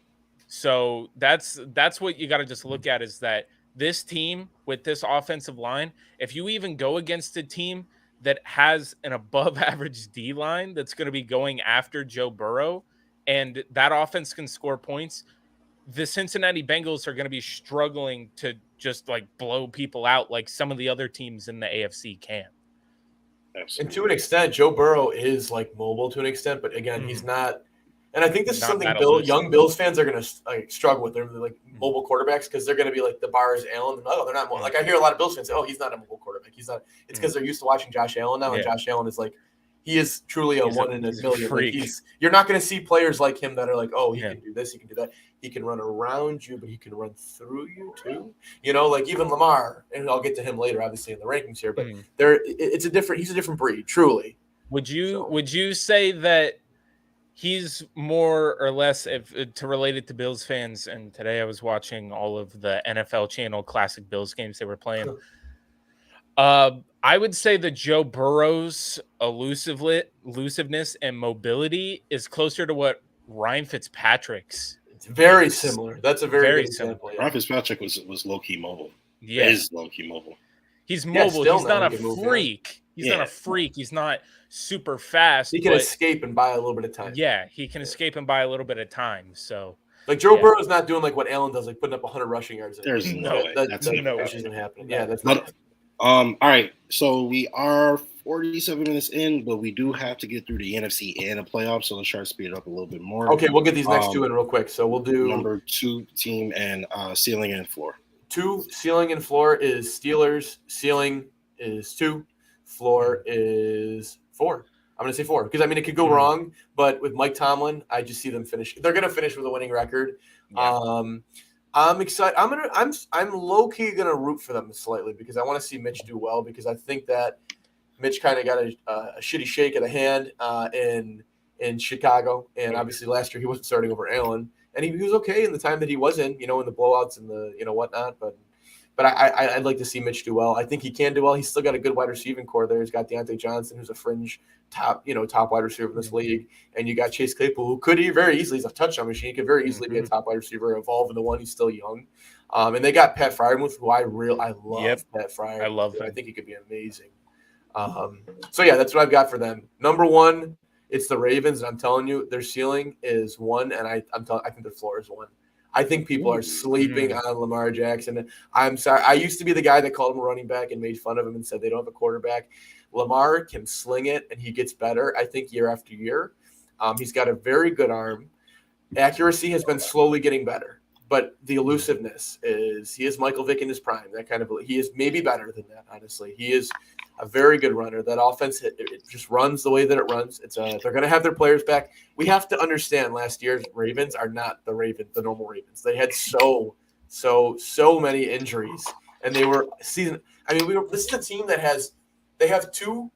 So that's what you got to just look at is that this team with this offensive line, if you even go against a team that has an above average D line that's going to be going after Joe Burrow and that offense can score points, the Cincinnati Bengals are going to be struggling to just like blow people out like some of the other teams in the AFC can. And to an extent, Joe Burrow is like mobile to an extent, but again, he's not. And I think this is Not something that elusive. young Bills fans are going to like struggle with. They're like mobile quarterbacks because they're going to be like the bar is Allen. Oh, they're not mobile. Like I hear a lot of Bills fans say, "Oh, he's not a mobile quarterback. He's not." It's because they're used to watching Josh Allen now, and Josh Allen is like he is truly a one in a million. Like you're not going to see players like him that are like, "Oh, he can do this, he can do that, he can run around you, but he can run through you too." Like even Lamar, and I'll get to him later, obviously in the rankings here, but he's a different breed, truly. Would you say that he's more or less, to relate it to Bills fans? And today I was watching all of the NFL Channel classic Bills games they were playing. I would say that Joe Burrow's elusiveness and mobility is closer to what Ryan Fitzpatrick's. It's very similar. That's a very good example. Ryan Fitzpatrick was low key mobile. Yeah, is low key mobile. He's mobile. He's not a freak. He's not a freak. He's not super fast. He can escape and buy a little bit of time. Yeah, he can escape and buy a little bit of time. So, like Joe Burrow's not doing like what Allen does, like putting up 100 rushing yards. There's no way. That's no way. Isn't happening. Yeah, that's not. All right. So we are 47 minutes in, but we do have to get through the NFC and the playoffs. So let's try to speed it up a little bit more. Okay, we'll get these next two in real quick. So we'll do number 2 team and ceiling and floor. 2 ceiling and floor is Steelers. Ceiling is 2. Floor is 4. I'm going to say 4 because I mean it could go wrong, but with Mike Tomlin, I just see them finish. They're going to finish with a winning record. Yeah. I'm excited. I'm low key going to root for them slightly because I want to see Mitch do well because I think that Mitch kind of got a shitty shake of the hand in Chicago, and obviously last year he wasn't starting over Allen, and he was okay in the time that he was in the blowouts and the whatnot, but I'd like to see Mitch do well. I think he can do well. He's still got a good wide receiving core there. He's got Deontay Johnson, who's a fringe top wide receiver in this league. And you got Chase Claypool, who could very easily, he's a touchdown machine. He could very easily be a top wide receiver, evolve into one. He's still young. And they got Pat Freiermuth, who I love Pat Freiermuth. I love him. I think he could be amazing. So yeah, that's what I've got for them. Number 1, it's the Ravens. And I'm telling you, their ceiling is 1. And I think their floor is 1. I think people are sleeping on Lamar Jackson. I'm sorry. I used to be the guy that called him a running back and made fun of him and said they don't have a quarterback. Lamar can sling it, and he gets better, I think, year after year. He's got a very good arm. Accuracy has been slowly getting better, but the elusiveness he is Michael Vick in his prime. He is maybe better than that, honestly. He is a very good runner. That offense, it just runs the way that it runs. They're going to have their players back. We have to understand last year's Ravens are not the normal Ravens. They had so many injuries, and they were season. I mean, this is a team that they have 2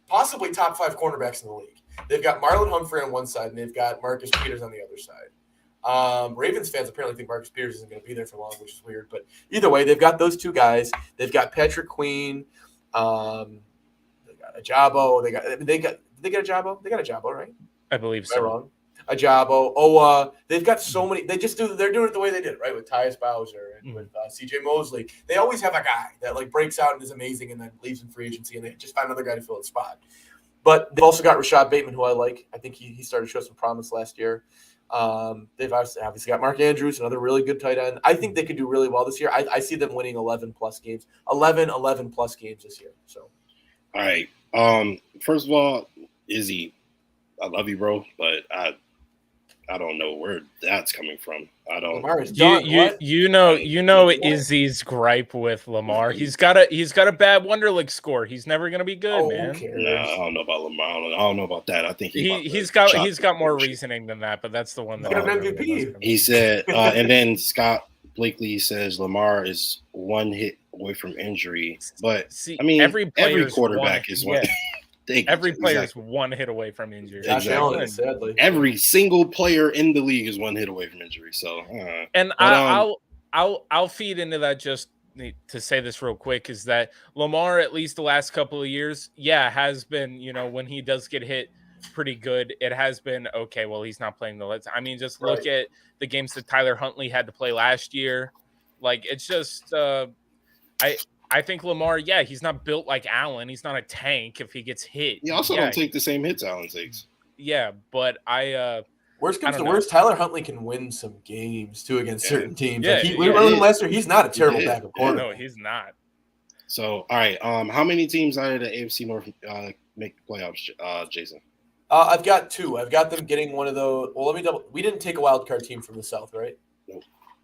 possibly top 5 cornerbacks in the league. They've got Marlon Humphrey on one side, and they've got Marcus Peters on the other side. Ravens fans apparently think Marcus Peters isn't going to be there for long, which is weird. But either way, they've got those 2 guys. They've got Patrick Queen. They got Ajabo. They got Ajabo. They got Ajabo, right? I believe so. Am I wrong? Ajabo. They've got so many. They're doing it the way they did it, right? With Tyus Bowser and with CJ Mosley. They always have a guy that like breaks out and is amazing and then leaves in free agency, and they just find another guy to fill the spot. But they've also got Rashad Bateman, who I like. I think he started to show some promise last year. They've obviously got Mark Andrews, another really good tight end. I think they could do really well this year. I see them winning 11 plus games this year. So, all right. First of all, Izzy, I love you, bro, but I I don't know where that's coming from. I don't. Lamar is done. What? You know Izzy's gripe with Lamar. He's got a bad Wonderlic score. He's never gonna be good, Oh, man. who cares? No, I don't know about Lamar. I don't know about that. I think He's got more reasoning than that, but that's the one that Get him really MVP. does. He said, and then Scott Blakely says Lamar is one hit away from injury. But See, I mean, every quarterback is one. Every player is one hit away from injury. Josh Allen is, sadly. Every single player in the league is one hit away from injury. So, and I'll feed into that just to say this real quick is that Lamar, at least the last couple of years, has been, when he does get hit pretty good, it has been okay. Well, he's not playing I mean, just look at the games that Tyler Huntley had to play last year. Like, it's just, I think Lamar, he's not built like Allen. He's not a tank if he gets hit. He also don't take the same hits Allen takes. Yeah, but worst comes to worst, Tyler Huntley can win some games too against certain teams. Yeah, we learned last year. He's not a terrible backup quarterback. No, he's not. So, all right, how many teams out of the AFC North make playoffs, Jason? I've got 2. I've got them getting one of those. Well, let me double. We didn't take a wild card team from the South, right?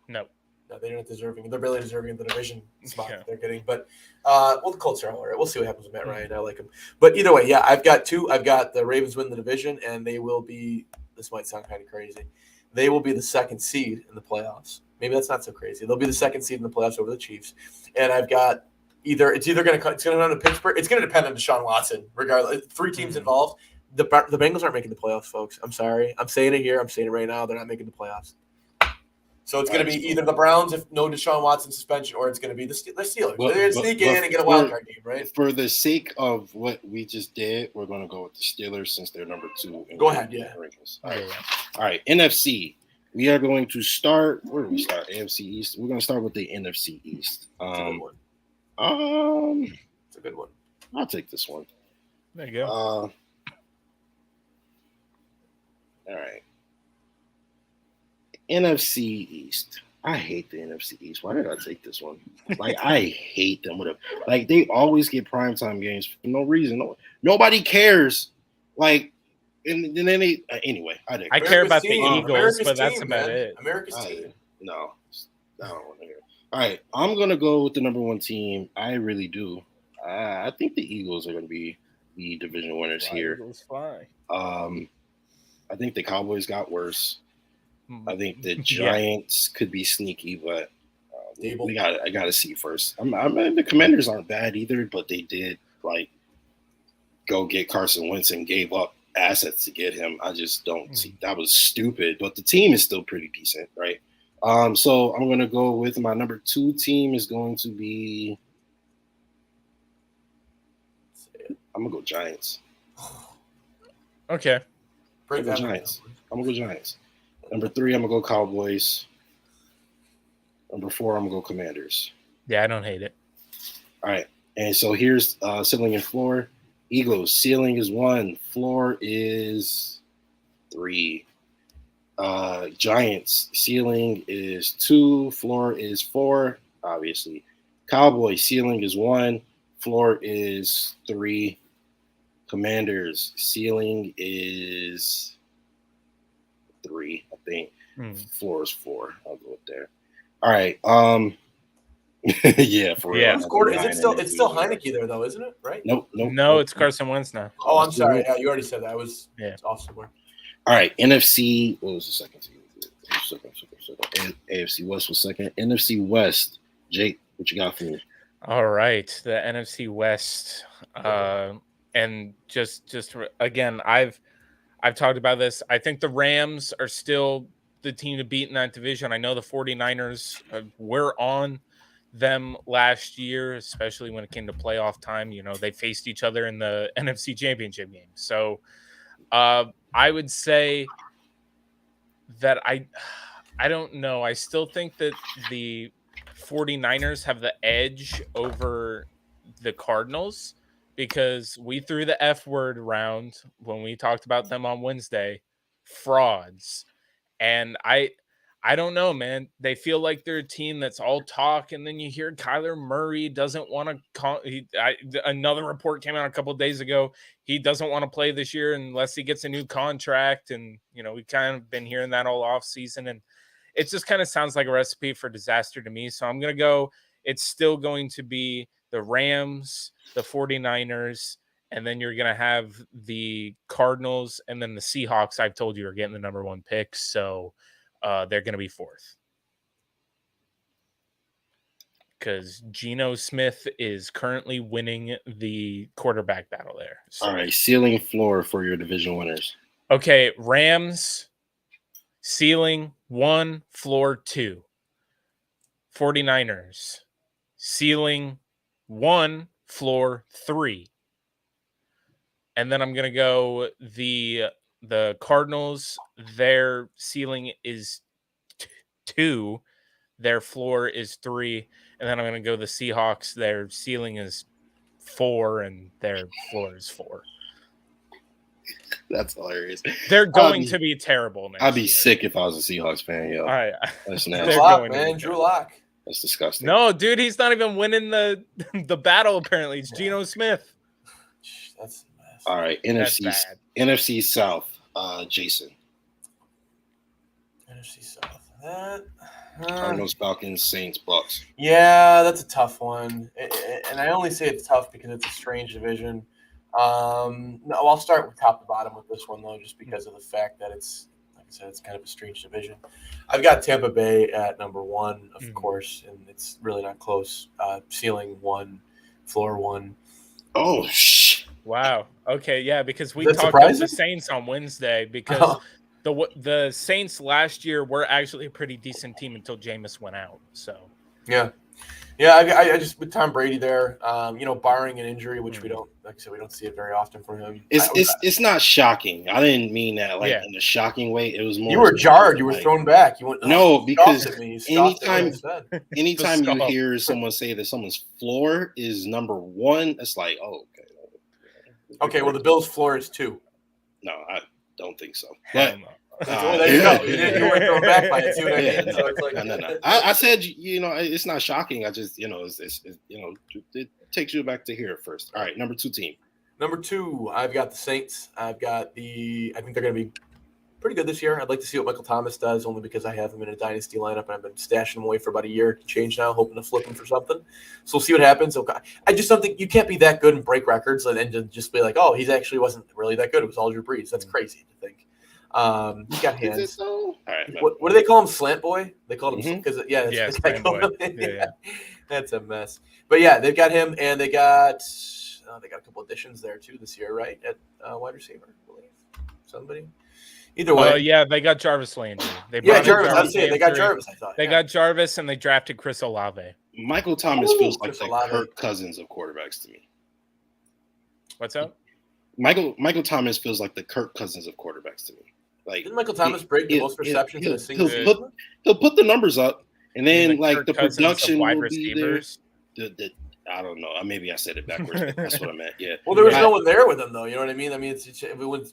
No. No, they're not deserving. They're barely deserving of the division spot that they're getting. But, the Colts are all right. We'll see what happens with Matt Ryan. I like him. But either way, I've got 2. I've got the Ravens win the division, and they will be – this might sound kind of crazy. They will be the 2nd seed in the playoffs. Maybe that's not so crazy. They'll be the 2nd seed in the playoffs over the Chiefs. And I've got it's going to come down to Pittsburgh. It's going to depend on Deshaun Watson, regardless. 3 teams involved. The Bengals aren't making the playoffs, folks. I'm sorry. I'm saying it here. I'm saying it right now. They're not making the playoffs. So it's going to be either the Browns if no Deshaun Watson suspension, or it's going to be the Steelers. They're going to sneak in and get a wild card game, right? For the sake of what we just did, we're going to go with the Steelers since they're number 2. Go ahead, All right, NFC. We are going to start. Where do we start? AFC East. We're going to start with the NFC East. It's a good one. It's a good one. I'll take this one. There you go. All right. NFC East. I hate the NFC East. Why did I take this one? Like, I hate them. Like, they always get primetime games for no reason. Nobody cares. Like, and then they anyway. I care about the Eagles, but that's about it. America's team. No, I don't want to hear it. All right, I'm gonna go with the number 1 team. I really do. I think the Eagles are gonna be the division winners here. Eagles fly. I think the Cowboys got worse. I think the Giants could be sneaky, but I got to see first. I mean, the Commanders aren't bad either, but they did go get Carson Wentz and gave up assets to get him. I just don't see that was stupid. But the team is still pretty decent, right? So I'm gonna go with my number 2 team is going to be. I'm gonna go Giants. Okay. I'm gonna go Giants. Number 3, I'm going to go Cowboys. Number 4, I'm going to go Commanders. Yeah, I don't hate it. All right. And so here's ceiling and floor. Eagles, ceiling is 1. Floor is 3. Giants, ceiling is 2. Floor is 4, obviously. Cowboys, ceiling is 1. Floor is 3. Commanders, ceiling is 3, I think. Floor is 4. I'll go with there. All right. Yeah, for real. Is it still? It's still Heineke there, though, isn't it? Right? Nope. No, it's Carson Wentz now. Oh, I'm sorry. Yeah, you already said that. I was off somewhere. All right. NFC. What was the second team? Second. AFC West was second. NFC West. Jake, what you got for me? All right, the NFC West, and just again, I've talked about this. I think the Rams are still the team to beat in that division. I know the 49ers were on them last year, especially when it came to playoff time. They faced each other in the NFC Championship game. So I would say that I don't know. I still think that the 49ers have the edge over the Cardinals because we threw the F word around when we talked about them on Wednesday, frauds. And I I don't know, man. They feel like they're a team that's all talk, and then you hear Kyler Murray doesn't want to. Another report came out a couple of days ago. He doesn't want to play this year unless he gets a new contract, and we've kind of been hearing that all off season, and it just kind of sounds like a recipe for disaster to me. So I'm gonna go. It's still going to be the Rams, the 49ers, and then you're gonna have the Cardinals, and then the Seahawks. I've told you are getting the number 1 pick, so. They're going to be 4th because Geno Smith is currently winning the quarterback battle there. So. All right, ceiling floor for your division winners. Okay, Rams, ceiling 1, floor 2. 49ers, ceiling 1, floor 3. And then I'm going to go the Cardinals, their ceiling is 2, their floor is 3, and then I'm going to go the Seahawks, their ceiling is 4, and their floor is 4. That's hilarious. They're going to be terrible next I'd be year. sick if I was a Seahawks fan, yo. All right. That's nasty. Drew Lock. That's disgusting. No, dude, he's not even winning the battle, apparently. It's Geno Smith. That's a mess. All right, NFC South. Jason. NFC South. Cardinals, Falcons, Saints, Bucks. Yeah, that's a tough one, and I only say it's tough because it's a strange division. No, I'll start with top to bottom with this one though, just because of the fact that it's, like I said, it's kind of a strange division. I've got Tampa Bay at number 1, of course, and it's really not close. Ceiling 1, floor 1. Oh shit. Wow. Okay, yeah, because we That's talked about surprising? the Saints on Wednesday because the Saints last year were actually a pretty decent team until Jameis went out. So yeah. I just with Tom Brady there, barring an injury, which we don't, like I said, we don't see it very often from him. It's not shocking. I didn't mean that in a shocking way. It was more. You were jarred. You were thrown back. You went because anytime you hear someone say that someone's floor is number 1, it's like, oh, okay. Okay, well, the Bills' floor is 2. No, I don't think so. But there you go. You were thrown back by it, too. So it's like, no. I said, it's not shocking. I just, it takes you back to here first. All right, number 2 team. Number 2, I've got the Saints. I think they're going to be pretty good this year. I'd like to see what Michael Thomas does, only because I have him in a dynasty lineup, and I've been stashing him away for about a year to change now, hoping to flip him for something. So we'll see what happens. Okay. I just don't think you can't be that good and break records and then just be like, oh, he actually wasn't really that good. It was all Drew Brees. That's crazy to think. He's got hands. Is it so? All right, what do they call him? Slant boy? They called him because Slant boy. Yeah. That's a mess. But yeah, they've got him, and they got a couple additions there too this year, right? At wide receiver, I believe. Somebody. Either way. They got Jarvis Landry. Jarvis. I'd say they got Jarvis. I thought they got Jarvis, and they drafted Chris Olave. Michael Thomas feels like the Kirk Cousins of quarterbacks to me. What's up? Michael Thomas feels like the Kirk Cousins of quarterbacks to me. Like, didn't Michael Thomas break the most receptions in a single season? He'll put the numbers up, and then Kirk the Cousins production wide will receivers. be there. I don't know. Maybe I said it backwards. But that's what I meant. Yeah. Well, there was no one there with him, though. You know what I mean? I mean,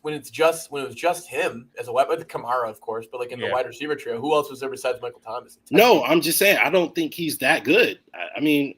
when it was just him as a weapon, Kamara, of course, but like in the wide receiver trio, who else was there besides Michael Thomas? No, I'm just saying I don't think he's that good. I mean,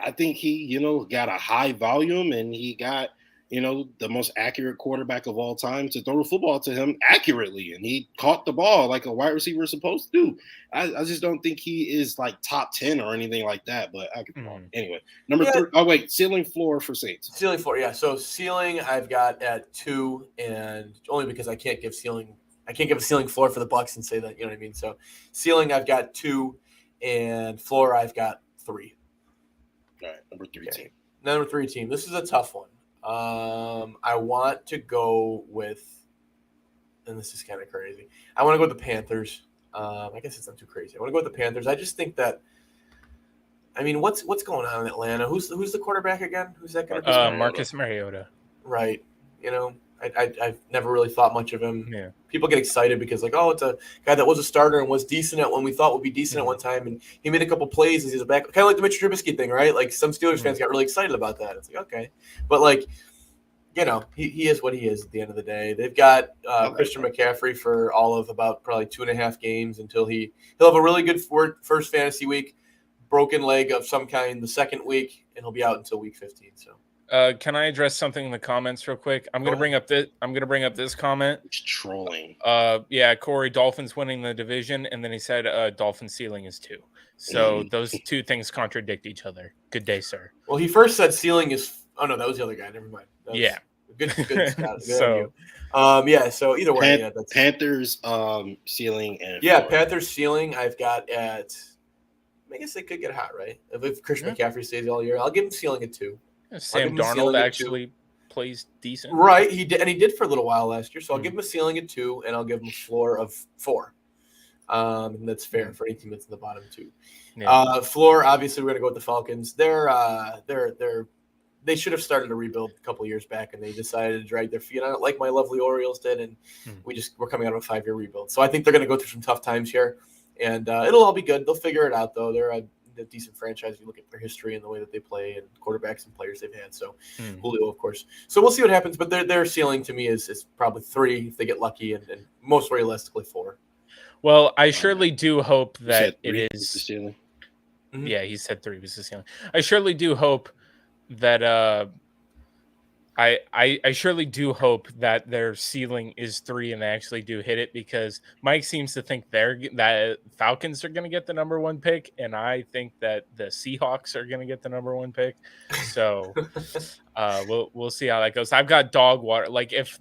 I think he, got a high volume, and he got, the most accurate quarterback of all time to throw the football to him accurately, and he caught the ball like a wide receiver is supposed to do. I just don't think he is like top 10 or anything like that, but I could anyway. Number 3. Oh wait, ceiling floor for Saints. Ceiling floor, yeah. So ceiling I've got at 2, and only because I can't give a ceiling floor for the Bucks and say that, you know what I mean? So ceiling I've got 2, and floor I've got 3. All right, number 3 team. Number 3 team. This is a tough one. I want to go with, and this is kind of crazy, I want to go with the Panthers. I guess it's not too crazy. I want to go with the Panthers. I just think that, I mean, what's going on in Atlanta? Who's the quarterback again? Who's that going to be? Marcus Mariota. Right. I've never really thought much of him. Yeah. People get excited because it's a guy that was a starter and was decent at when we thought would be decent at one time, and he made a couple plays as he's back, kind of like the Mitch Trubisky thing, right? Like some Steelers fans got really excited about that. It's like, okay, but like you know, he is what he is at the end of the day. They've got Christian McCaffrey for all of about probably 2.5 games until he'll have a really good first fantasy week, broken leg of some kind the second week, and he'll be out until week 15. So. Can I address something in the comments real quick? I'm gonna bring up this comment. It's trolling. Yeah, Corey, Dolphins winning the division, and then he said Dolphins ceiling is 2. So those two things contradict each other. Good day, sir. Well, he first said ceiling is. Oh no, that was the other guy. Never mind. Yeah. Good Scott. Good So, yeah. So either way, that's Panthers ceiling and Panthers ceiling. I've got at. I guess they could get hot, right? If Christian McCaffrey stays all year, I'll give him ceiling at 2. Sam Darnold actually plays decent, right? He did for a little while last year, so I'll give him a ceiling at 2, and I'll give him a floor of 4. And that's fair for any team that's in the bottom 2. Yeah. Floor, obviously, we're gonna go with the Falcons. They should have started a rebuild a couple years back, and they decided to drag their feet on it, like my lovely Orioles did, and we're coming out of a 5-year rebuild. So I think they're gonna go through some tough times here, and it'll all be good. They'll figure it out, though. They're a decent franchise. You look at their history and the way that they play and quarterbacks and players they've had. So Julio, of course. So we'll see what happens. But their ceiling to me is probably 3 if they get lucky, and most realistically 4. Well, I surely do hope that it is the ceiling. Yeah, he said 3 was the ceiling. I surely do hope that I surely do hope that their ceiling is 3 and they actually do hit it, because Mike seems to think that Falcons are going to get the number 1 pick, and I think that the Seahawks are going to get the number 1 pick. So we'll see how that goes. I've got dog water. Like if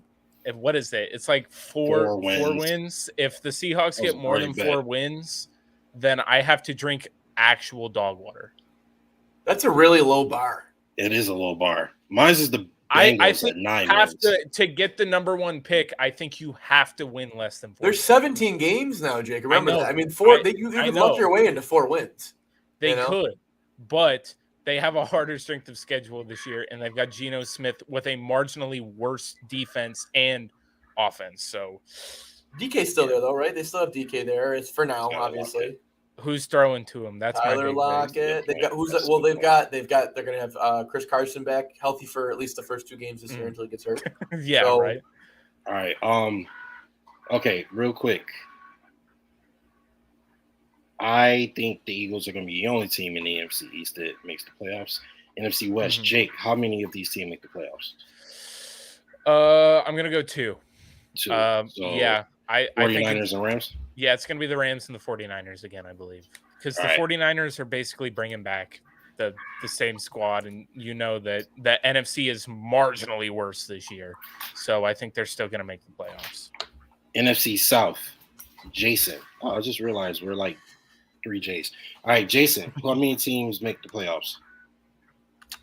what is it? It's like 4 wins. If the Seahawks get more than 4 wins, then I have to drink actual dog water. That's a really low bar. It is a low bar. Mine's is the I think you have to get the number 1 pick. I think you have to win less than 4. There's 17 games now, Jake. Remember that. I mean, 4. You could luck your way into 4 wins. They could, but they have a harder strength of schedule this year, and they've got Geno Smith with a marginally worse defense and offense. So DK's still there, though, right? They still have DK there. It's for now, obviously. Who's throwing to him? That's Tyler Lockett. They've got they're gonna have Chris Carson back healthy for at least the first 2 games this year until he gets hurt. Yeah, so, right. All right. Okay, real quick. I think the Eagles are gonna be the only team in the NFC East that makes the playoffs. NFC West, Jake, how many of these teams make the playoffs? I'm gonna go 2. 2. Yeah. I 49ers and Rams? Yeah, it's going to be the Rams and the 49ers again, I believe. Because the 49ers are basically bringing back the same squad, and you know that the NFC is marginally worse this year. So I think they're still going to make the playoffs. NFC South, Jason. Oh, I just realized we're like 3 J's. All right, Jason, how many teams make the playoffs?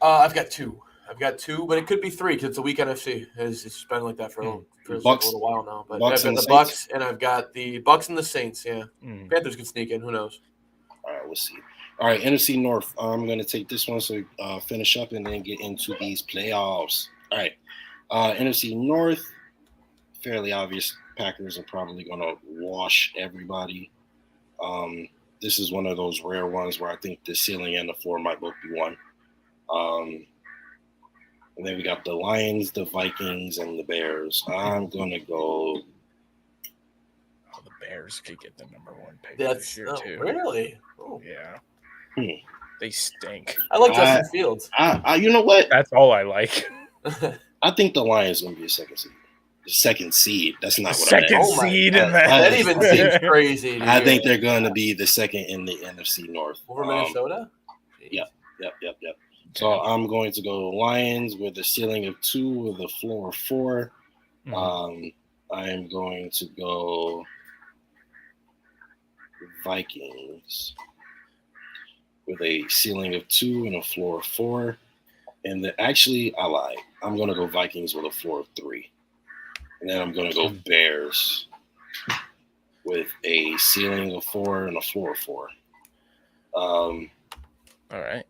I've got 2. But it could be 3 because it's a week NFC. It's been like that for a little while now. But I've got the Bucks, and I've got the Bucks and the Saints. Yeah, Panthers can sneak in. Who knows? All right, we'll see. All right, NFC North. I'm going to take this one so finish up and then get into these playoffs. All right, NFC North. Fairly obvious. Packers are probably going to wash everybody. This is one of those rare ones where I think the ceiling and the floor might both be 1. And then we got the Lions, the Vikings, and the Bears. I'm going to go. Oh, the Bears could get the number 1 pick this year, too. Really? Oh. Yeah. They stink. I like Justin Fields. You know what? That's all I like. I think the Lions are going to be a second seed. The second seed. That's not what second I meant. Seed in that even seems crazy. I think they're going to be the second in the NFC North. Over Minnesota? Yep. So I'm going to go Lions with a ceiling of 2 with a floor of 4. I'm going to go Vikings with a ceiling of 2 and a floor of 4. And I lied. I'm going to go Vikings with a floor of 3. And then I'm going to go Bears with a ceiling of 4 and a floor of 4. All right.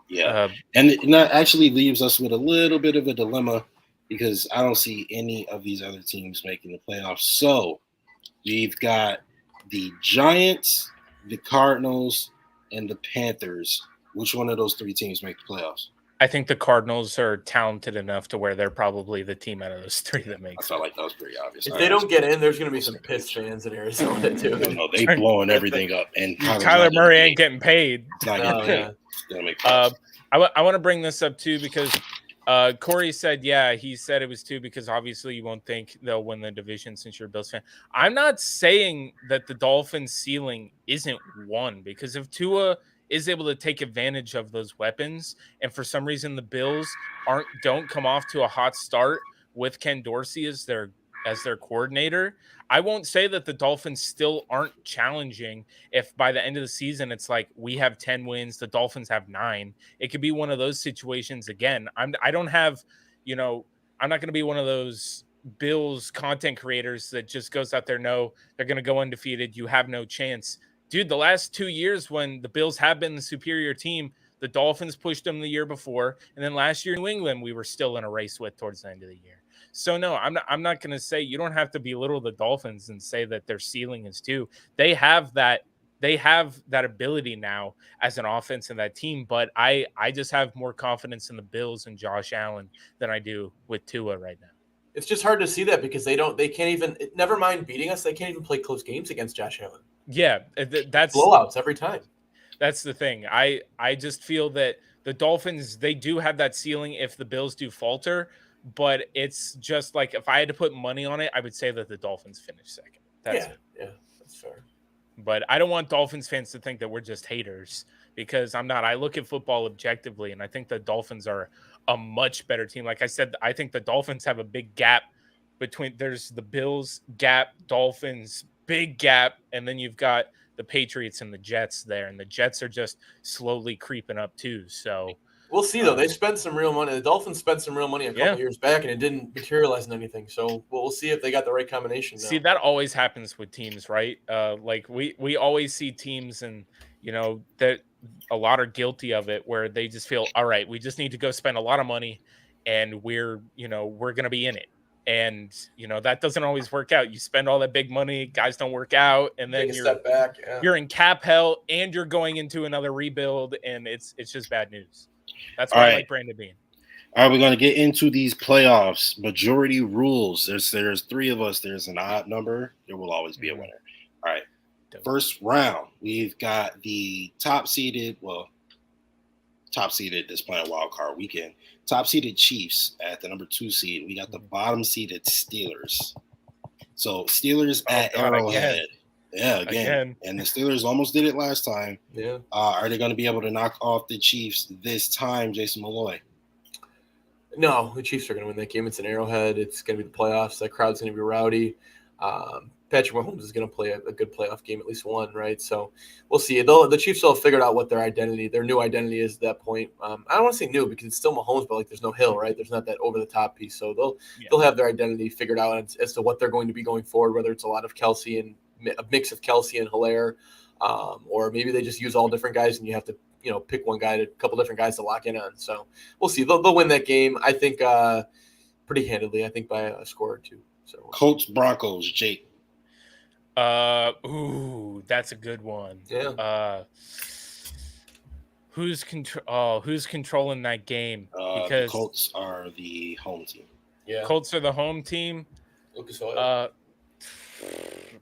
Yeah. And that actually leaves us with a little bit of a dilemma because I don't see any of these other teams making the playoffs. So we've got the Giants, the Cardinals, and the Panthers. Which one of those 3 teams make the playoffs? I think the Cardinals are talented enough to where they're probably the team out of those three that I makes. felt like that was pretty obvious. If they don't get in, there's going to be some pissed fans in Arizona too. No, they blowing everything up, and Kyler Murray ain't getting paid. It's not getting paid. It's gonna make I want to bring this up too because Corey said, he said it was two because obviously you won't think they'll win the division since you're a Bills fan. I'm not saying that the Dolphins' ceiling isn't one because if Tua is able to take advantage of those weapons, and for some reason the Bills don't come off to a hot start with Ken Dorsey as their coordinator, I won't say that the Dolphins still aren't challenging if by the end of the season it's like we have 10 wins, the Dolphins have 9. It could be one of those situations again. I don't have, I'm not going to be one of those Bills content creators that just goes out there, no, they're going to go undefeated, you have no chance. Dude, the last 2 years when the Bills have been the superior team, the Dolphins pushed them the year before, and then last year in New England we were still in a race with towards the end of the year. So no, I'm not going to say, you don't have to belittle the Dolphins and say that their ceiling is 2. They have that ability now as an offense in that team, but I just have more confidence in the Bills and Josh Allen than I do with Tua right now. It's just hard to see that because they can't even, never mind beating us, they can't even play close games against Josh Allen. Yeah, that's blowouts every time. That's the thing. I just feel that the Dolphins, they do have that ceiling if the Bills do falter, but it's just like if I had to put money on it, I would say that the Dolphins finish second. That's it. Yeah, that's fair. But I don't want Dolphins fans to think that we're just haters because I'm not. I look at football objectively, and I think the Dolphins are a much better team. Like I said, I think the Dolphins have a big gap between, there's the Bills gap, Dolphins big gap, and then you've got the Patriots and the Jets there, and the Jets are just slowly creeping up too. So we'll see though. They spent some real money. The Dolphins spent some real money a couple years back, and it didn't materialize in anything. So we'll see if they got the right combination now. See, that always happens with teams, right? Like we always see teams, and that a lot are guilty of it, where they just feel, all right, we just need to go spend a lot of money, and we're going to be in it. And that doesn't always work out. You spend all that big money, guys don't work out, and then Take a step back. Yeah. You're in cap hell, and you're going into another rebuild, and it's just bad news. That's why I like Brandon Beane. All right, we're going to get into these playoffs. Majority rules. There's 3 of us. There's an odd number. There will always be a winner. All right. First round, we've got the top seeded this playing wild card weekend. Top seeded Chiefs at the number 2 seed. We got the bottom seeded Steelers. So Steelers at Arrowhead. Again. Yeah, again. And the Steelers almost did it last time. Yeah. Are they going to be able to knock off the Chiefs this time, Jason Malloy? No, the Chiefs are going to win that game. It's an Arrowhead. It's going to be the playoffs. That crowd's going to be rowdy. Patrick Mahomes is going to play a good playoff game, at least one, right? So we'll see. The Chiefs will have figured out what their new identity is at that point. I don't want to say new because it's still Mahomes, but there's no Hill, right? There's not that over-the-top piece. So they'll have their identity figured out as to what they're going to be going forward, whether it's a lot of Kelsey and a mix of Kelsey and Hilaire, or maybe they just use all different guys and you have to pick a couple different guys to lock in on. So we'll see. They'll win that game, I think, pretty handedly. I think by a score or 2. So Colts Broncos, Jake. That's a good one. Yeah. Who's controlling that game? Because the Colts are the home team. Yeah. Colts are the home team. Lucas Oil.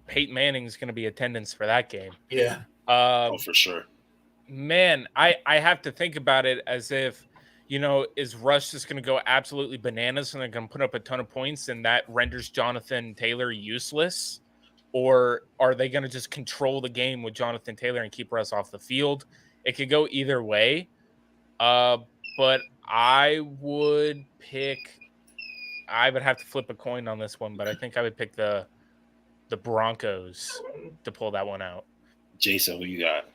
Peyton Manning's going to be attendance for that game. Yeah. For sure. Man, I have to think about it as if, is Rush just going to go absolutely bananas and they're going to put up a ton of points and that renders Jonathan Taylor useless? Or are they going to just control the game with Jonathan Taylor and keep Russ off the field? It could go either way. But I would have to flip a coin on this one, but I think I would pick the Broncos to pull that one out. Jason, who you got?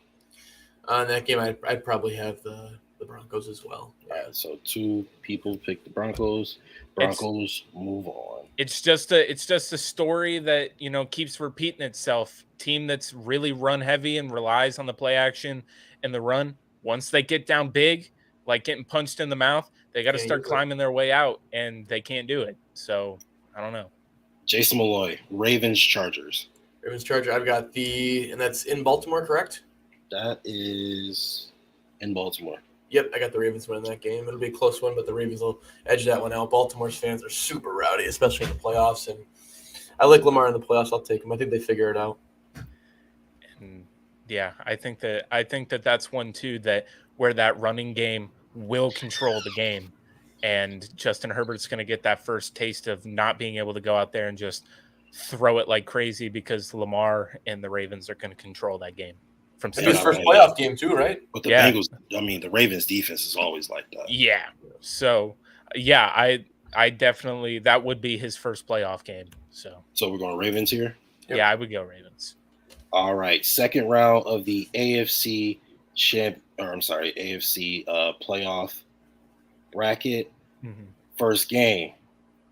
On that game, I'd probably have the Broncos as well. Yeah, so 2 people pick the Broncos. Broncos move on. It's just a story that keeps repeating itself. Team that's really run heavy and relies on the play action and the run. Once they get down big, like getting punched in the mouth, they got to start climbing their way out, and they can't do it. So I don't know. Jason Malloy, Ravens Chargers. Ravens Chargers. I've got and that's in Baltimore, correct? That is in Baltimore. Yep, I got the Ravens winning that game. It'll be a close one, but the Ravens will edge that one out. Baltimore's fans are super rowdy, especially in the playoffs, and I like Lamar in the playoffs. I'll take him. I think they figure it out. And yeah, I think that that's one too, that where that running game will control the game, and Justin Herbert's going to get that first taste of not being able to go out there and just throw it like crazy, because Lamar and the Ravens are going to control that game from It'll be his start first to finish. playoff game too, right? But the Yeah. Bengals, I mean, the Ravens defense is always like that. Yeah. So yeah, I definitely, that would be his first playoff game. So we're going Ravens here. Yep. yeah, I would go Ravens. All right, second round of the AFC playoff bracket. Mm-hmm. First game,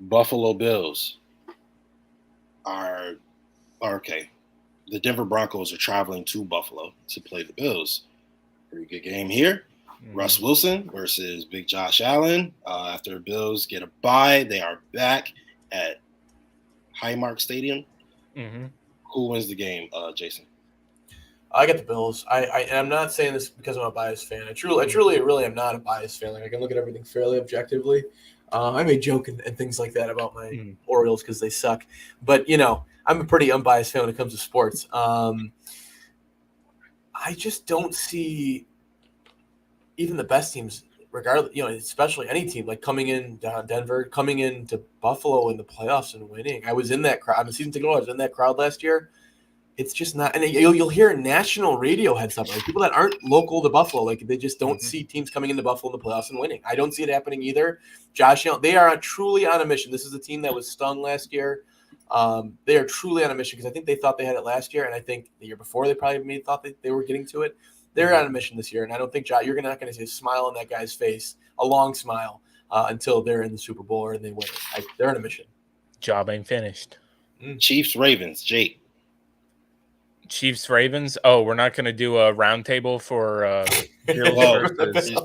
Buffalo Bills are okay. The Denver Broncos are traveling to Buffalo to play the Bills. Pretty good game here. Mm-hmm. Russ Wilson versus Big Josh Allen. After the Bills get a bye, they are back at Highmark Stadium. Mm-hmm. Who wins the game, Jason? I got the Bills. And I'm not saying this because I'm a biased fan. I truly, really am not a biased fan. Like, I can look at everything fairly objectively. I may joke and things like that about my Orioles because they suck. But, I'm a pretty unbiased fan when it comes to sports. I just don't see even the best teams, regardless, especially any team, like coming in Denver, coming into Buffalo in the playoffs and winning. I was in that crowd. I'm a season ticket holder. I was in that crowd last year. It's just not, and you'll hear national radio heads up, like people that aren't local to Buffalo, like they just don't see teams coming into Buffalo in the playoffs and winning. I don't see it happening either. Josh Allen, they are truly on a mission. This is a team that was stung last year. They are truly on a mission because I think they thought they had it last year, and I think the year before they probably thought they were getting to it. They're on a mission this year, and I don't think you're not going to see a smile on that guy's face, a long smile, until they're in the Super Bowl or they win it. They're on a mission. Job ain't finished. Chiefs, Ravens, Jake. Chiefs, Ravens. Oh, we're not going to do a roundtable for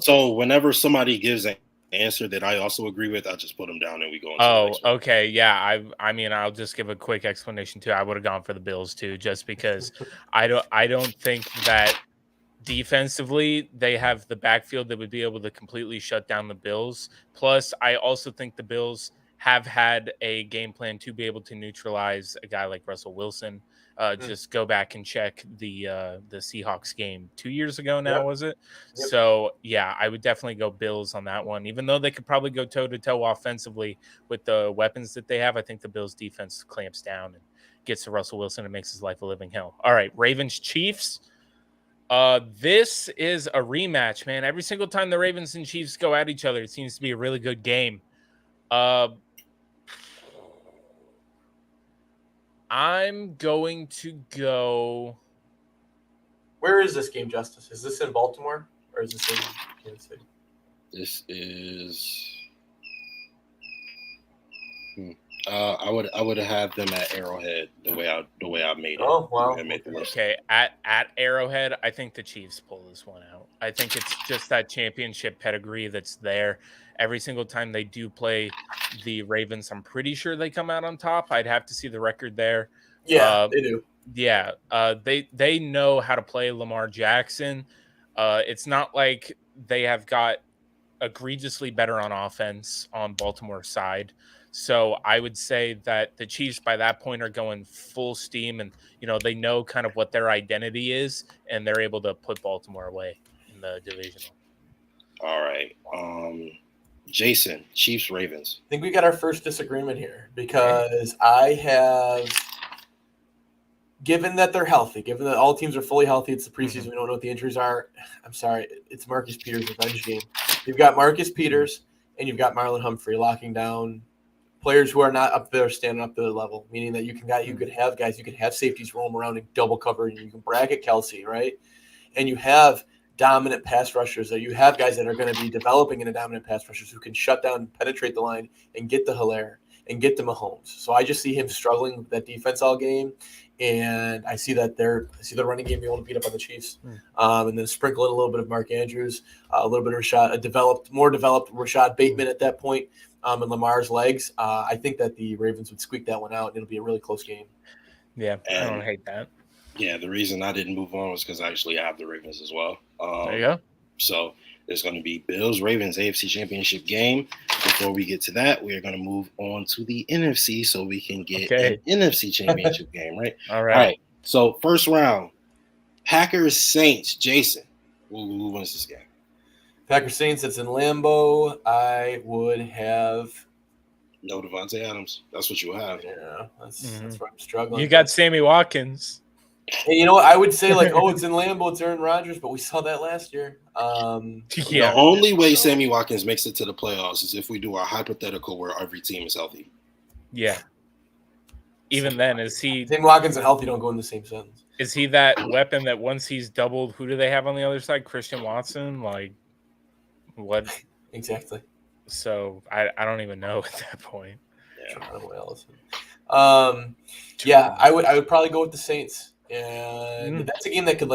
So whenever somebody gives an answer that I also agree with, I'll just put them down and we go. Okay, yeah. I mean, I'll just give a quick explanation too. I would have gone for the Bills too, just because I don't think that defensively they have the backfield that would be able to completely shut down the Bills. Plus, I also think the Bills have had a game plan to be able to neutralize a guy like Russell Wilson. Just go back and check the Seahawks game 2 years ago now, was it? Yep. So, yeah, I would definitely go Bills on that one. Even though they could probably go toe-to-toe offensively with the weapons that they have, I think the Bills' defense clamps down and gets to Russell Wilson and makes his life a living hell. All right, Ravens-Chiefs. This is a rematch, man. Every single time the Ravens and Chiefs go at each other, it seems to be a really good game. I'm going to go. Where is this game, Justus? Is this in Baltimore or is this in Kansas City? This is. I would have had them at Arrowhead the way I made it. Oh wow. Okay, at Arrowhead, I think the Chiefs pull this one out. I think it's just that championship pedigree that's there. Every single time they do play the Ravens, I'm pretty sure they come out on top. I'd have to see the record there. Yeah, they do. Yeah, they know how to play Lamar Jackson. It's not like they have got egregiously better on offense on Baltimore's side. So I would say that the Chiefs by that point are going full steam, and they know kind of what their identity is, and they're able to put Baltimore away in the divisional. All right. Jason, Chiefs, Ravens. I think we got our first disagreement here because I have, given that they're healthy, given that all teams are fully healthy, it's the preseason, we don't know what the injuries are. I'm sorry, it's Marcus Peters' revenge game. You've got Marcus Peters and you've got Marlon Humphrey locking down players who are not up there standing up to the level, meaning that you could have safeties roam around and double cover, and you can bracket Kelsey, right? And you have dominant pass rushers, that you have guys that are going to be developing into dominant pass rushers who can shut down, penetrate the line, and get the Hilaire and get the Mahomes. So I just see him struggling with that defense all game, and I see the running game being able to beat up on the Chiefs, and then sprinkle in a little bit of Mark Andrews, a little bit of more developed Rashad Bateman at that point, and Lamar's legs. I think that the Ravens would squeak that one out, and it'll be a really close game. Yeah, I don't hate that. Yeah, the reason I didn't move on was because I actually have the Ravens as well. There you go. So There's going to be Bills-Ravens AFC Championship game. Before we get to that, we are going to move on to the NFC so we can get an NFC Championship game, right? All right. So first round, Packers-Saints. Jason, who wins this game? Packers Saints. It's in Lambeau. I would have no Devontae Adams. That's what you have. Yeah, that's where I'm struggling. You got Sammy Watkins. Hey, you know what? I would say it's in Lambeau, it's Aaron Rodgers, but we saw that last year. The only way Sammy Watkins makes it to the playoffs is if we do a hypothetical where every team is healthy. Yeah. Even then, is he Sammy Watkins and healthy don't go in the same sentence? Is he that weapon that once he's doubled, who do they have on the other side? Christian Watson? What? Exactly. So I don't even know at that point. Yeah, I would probably go with the Saints. And that's a game that could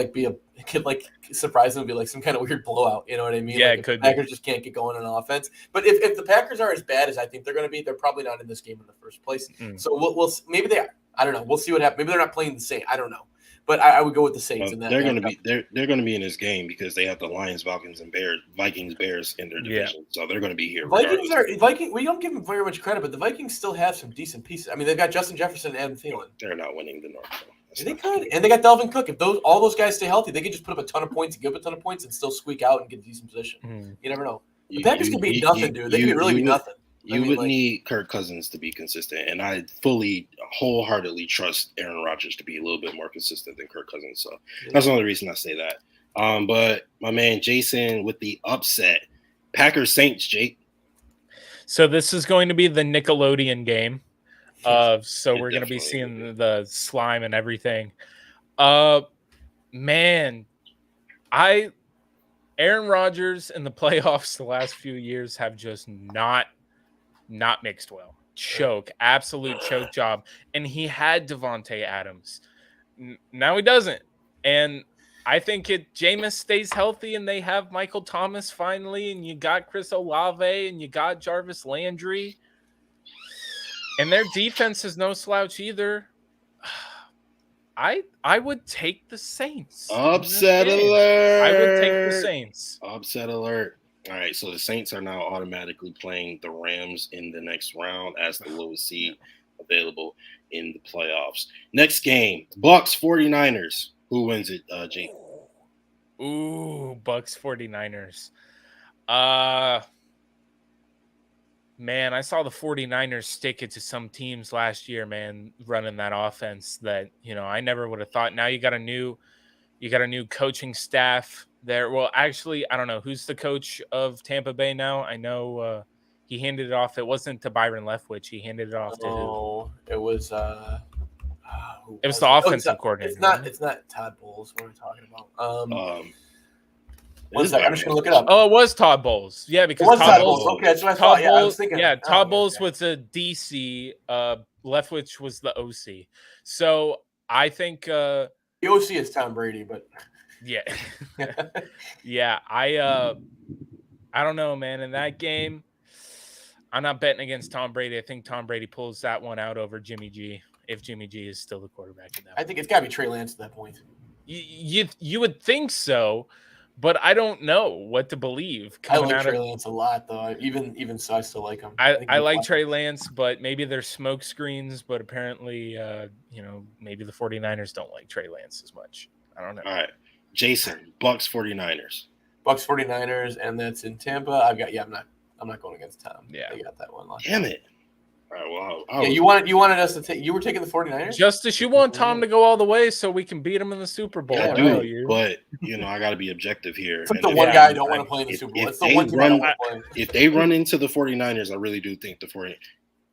surprisingly be some kind of weird blowout. You know what I mean? Yeah, it could. The Packers just can't get going on offense. But if the Packers are as bad as I think they're going to be, they're probably not in this game in the first place. So we'll maybe they are. I don't know. We'll see what happens. Maybe they're not playing the Saints. I don't know. But I would go with the Saints in that. They're going to be in this game because they have the Lions, Falcons, and Vikings, Bears in their division. Yeah. So they're going to be here. Vikings. We don't give them very much credit, but the Vikings still have some decent pieces. I mean, they've got Justin Jefferson and Adam Thielen. They're not winning the North. They could, and they got Dalvin Cook. If all those guys stay healthy, they could just put up a ton of points and give up a ton of points and still squeak out and get a decent position. You never know. The Packers could be nothing, dude. They could really be nothing. You would need Kirk Cousins to be consistent, and I wholeheartedly trust Aaron Rodgers to be a little bit more consistent than Kirk Cousins. So that's the only reason I say that. But my man Jason with the upset, Packers Saints. Jake. So this is going to be the Nickelodeon game. So we're going to be seeing the slime and everything. Man, Aaron Rodgers in the playoffs the last few years have just not mixed well. Absolute choke job. And he had Devontae Adams. Now he doesn't. And I think Jameis stays healthy and they have Michael Thomas finally, and you got Chris Olave and you got Jarvis Landry. And their defense is no slouch either. I would take the Saints. Upset alert. I would take the Saints. Upset alert. All right, so the Saints are now automatically playing the Rams in the next round as the lowest seed available in the playoffs. Next game, Bucks 49ers. Who wins it, Jake? Ooh, Bucks 49ers. Man, I saw the 49ers stick it to some teams last year, man, running that offense that, I never would have thought. Now you got a new coaching staff there. Well, actually, I don't know. Who's the coach of Tampa Bay now? I know he handed it off. It wasn't to Byron Leftwich. He handed it off to who? It was it was the offensive coordinator. It's not Todd Bowles. What are we talking about? One second, I'm just gonna look it up. Oh, it was Todd Bowles. Yeah, because Todd Bowles. Okay, that's what I thought. Yeah, I was thinking. Yeah, Todd Bowles was the DC. Leftwich was the OC. So I think the OC is Tom Brady, but yeah, yeah. I don't know, man. In that game, I'm not betting against Tom Brady. I think Tom Brady pulls that one out over Jimmy G. If Jimmy G is still the quarterback in that. I think it's got to be Trey Lance at that point. You would think so. But I don't know what to believe. I like Trey Lance a lot, though. Even so, I still like him. I like Trey Lance, but maybe there's smoke screens. But apparently, maybe the 49ers don't like Trey Lance as much. I don't know. All right. Jason, Bucks 49ers. Bucks 49ers, and that's in Tampa. I'm not going against Tom. Yeah. They got that one. Damn it. All right, wow. Yeah, you wanted us to take. You were taking the 49ers. Justus, you want Tom to go all the way so we can beat him in the Super Bowl. Yeah, I do, but I got to be objective here. It's like the one guy I don't want to play in the Super Bowl. It's the one team I don't want to play. If they run into the 49ers, I really do think the 49ers.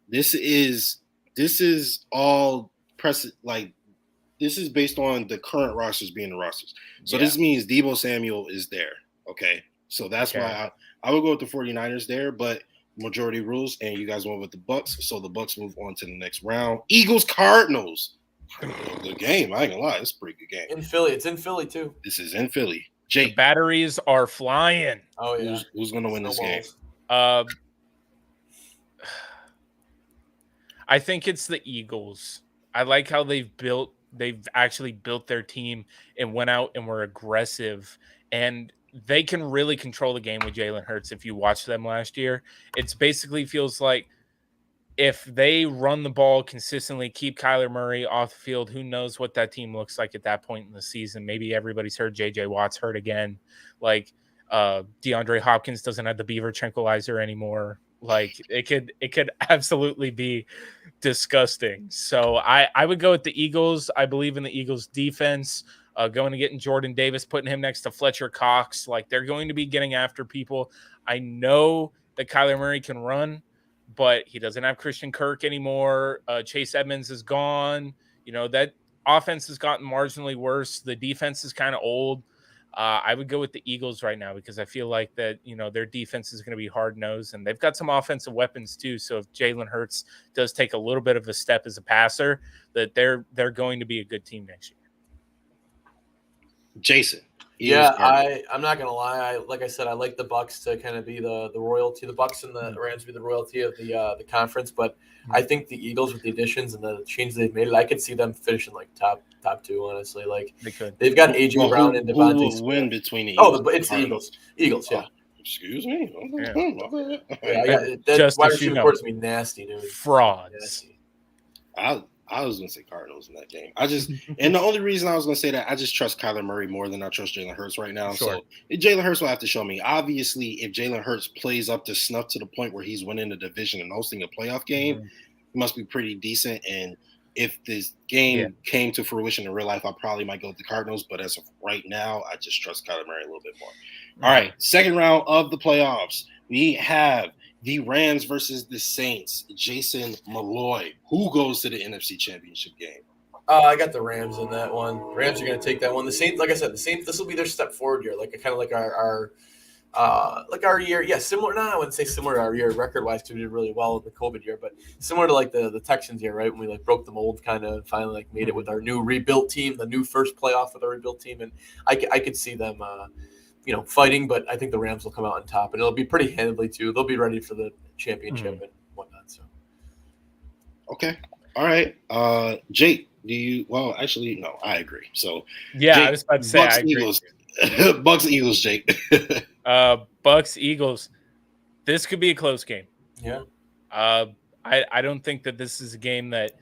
This is all this is based on the current rosters being the rosters. So this means Deebo Samuel is there. Okay, so that's why I would go with the 49ers there, but. Majority rules, and you guys went with the Bucks, so the Bucks move on to the next round. Eagles Cardinals. Good game. I ain't gonna lie, it's a pretty good game. In Philly, it's in Philly too. This is in Philly. Jake, the batteries are flying. Oh yeah. Who's gonna win this game? I think it's the Eagles. I like how they've actually built their team and went out and were aggressive. And they can really control the game with Jalen Hurts. If you watch them last year, it's basically feels like if they run the ball consistently, keep Kyler Murray off the field, who knows what that team looks like at that point in the season. Maybe everybody's heard JJ Watt's hurt again. Like DeAndre Hopkins doesn't have the Beaver tranquilizer anymore. Like it could absolutely be disgusting. So I would go with the Eagles. I believe in the Eagles defense. Going to getting Jordan Davis, putting him next to Fletcher Cox. Like they're going to be getting after people. I know that Kyler Murray can run, but he doesn't have Christian Kirk anymore. Chase Edmonds is gone. You know, that offense has gotten marginally worse. The defense is kind of old. I would go with the Eagles right now because I feel like that, you know, their defense is going to be hard-nosed, and they've got some offensive weapons too. So if Jalen Hurts does take a little bit of a step as a passer, that they're going to be a good team next year. Jason. Yeah, I'm not gonna lie. Like I said, I like the Bucks to kind of be the royalty. The Bucks and the Rams be the royalty of the conference. But I think the Eagles, with the additions and the changes they've made, I could see them finishing like top two. Honestly, like They could. They've got AJ Brown and Devontae. Who will win between the Eagles? It's the Eagles. Eagles, yeah. Excuse me. That wide receiver core is gonna be nasty, dude. Frauds. Nasty. I was gonna say Cardinals in that game. And the only reason I was gonna say that, I just trust Kyler Murray more than I trust Jalen Hurts right now. Sure. So Jalen Hurts will have to show me. Obviously, if Jalen Hurts plays up to snuff to the point where he's winning the division and hosting a playoff game, he must be pretty decent. And if this game came to fruition in real life, I probably might go with the Cardinals. But as of right now, I just trust Kyler Murray a little bit more. All right, second round of the playoffs. We have the Rams versus the Saints. Jason Malloy, who goes to the NFC Championship game? I got the Rams in that one. Rams are going to take that one. The Saints, like I said, the Saints. This will be their step forward year, like kind of like our year. Yeah, similar. No, I wouldn't say similar to our year record wise, because we did really well in the COVID year, but similar to like the Texans year, right? When we like broke the mold, kind of finally like made it with our new rebuilt team, the new first playoff with our rebuilt team, and I could see them. Fighting, but I think the Rams will come out on top, and it'll be pretty handedly too. They'll be ready for the championship and whatnot. So, okay, all right. Jake, do you? Well, actually, no, I agree. So, yeah, Jake, I was about to say Bucks, I agree. Eagles, Bucks, Eagles, Jake. Bucks, Eagles. This could be a close game. Yeah. I don't think that this is a game that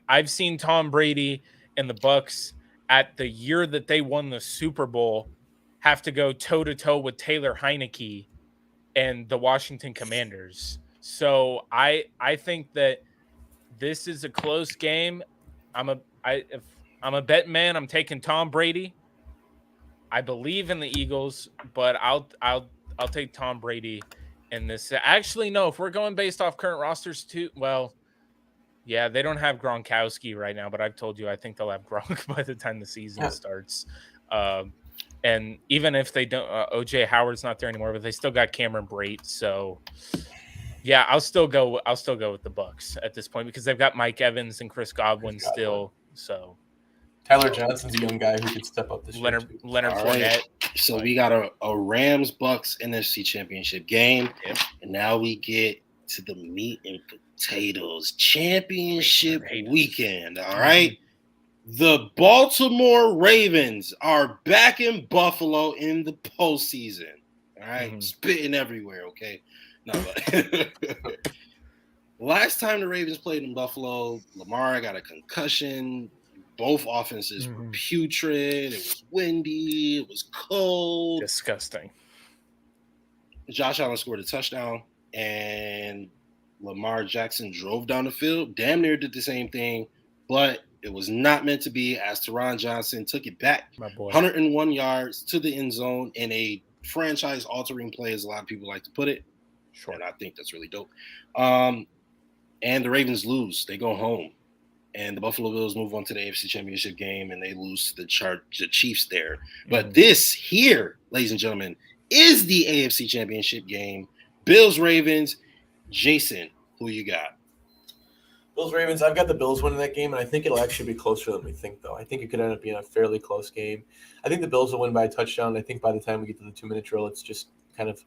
I've seen Tom Brady and the Bucks at the year that they won the Super Bowl have to go toe-to-toe with Taylor Heineke and the Washington Commanders. So I think that this is a close game. If I'm a bet man, I'm taking Tom Brady. I believe in the Eagles, but I'll take Tom Brady in this. Actually, no, if we're going based off current rosters too, well, yeah, they don't have Gronkowski right now, but I've told you I think they'll have Gronk by the time the season starts. And even if they don't, OJ Howard's not there anymore, but they still got Cameron Brate. So, yeah, I'll still go with the Bucks at this point because they've got Mike Evans and Chris Godwin still. So, Tyler Johnson's a young guy who could step up this year. Leonard All Fournette. Right. So we got a Rams Bucks NFC Championship game, and now we get to the meat and potatoes championship weekend. All right. The Baltimore Ravens are back in Buffalo in the postseason. All right. Spitting everywhere. Okay. No, but last time the Ravens played in Buffalo, Lamar got a concussion. Both offenses were putrid. It was windy. It was cold. Disgusting. Josh Allen scored a touchdown, and Lamar Jackson drove down the field, damn near did the same thing, but it was not meant to be, as Teron Johnson took it back 101 yards to the end zone in a franchise-altering play, as a lot of people like to put it. Sure. And I think that's really dope. And the Ravens lose. They go home. And the Buffalo Bills move on to the AFC Championship game, and they lose to the Chiefs there. But this here, ladies and gentlemen, is the AFC Championship game. Bills-Ravens. Jason, who you got? Bills-Ravens. I've got the Bills winning that game, and I think it'll actually be closer than we think, though. I think it could end up being a fairly close game. I think the Bills will win by a touchdown. I think by the time we get to the 2-minute drill, it's just kind of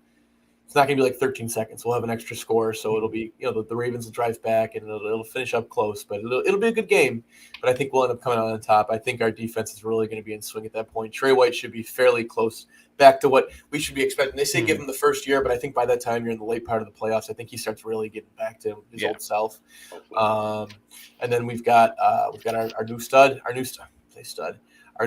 it's not going to be like 13 seconds. We'll have an extra score, so it'll be, the Ravens will drive back and it'll finish up close, but it'll be a good game. But I think we'll end up coming out on top. I think our defense is really going to be in swing at that point. Trey White should be fairly close back to what we should be expecting. They say give him the first year, but I think by that time you're in the late part of the playoffs. I think he starts really getting back to his old self. And then we've got our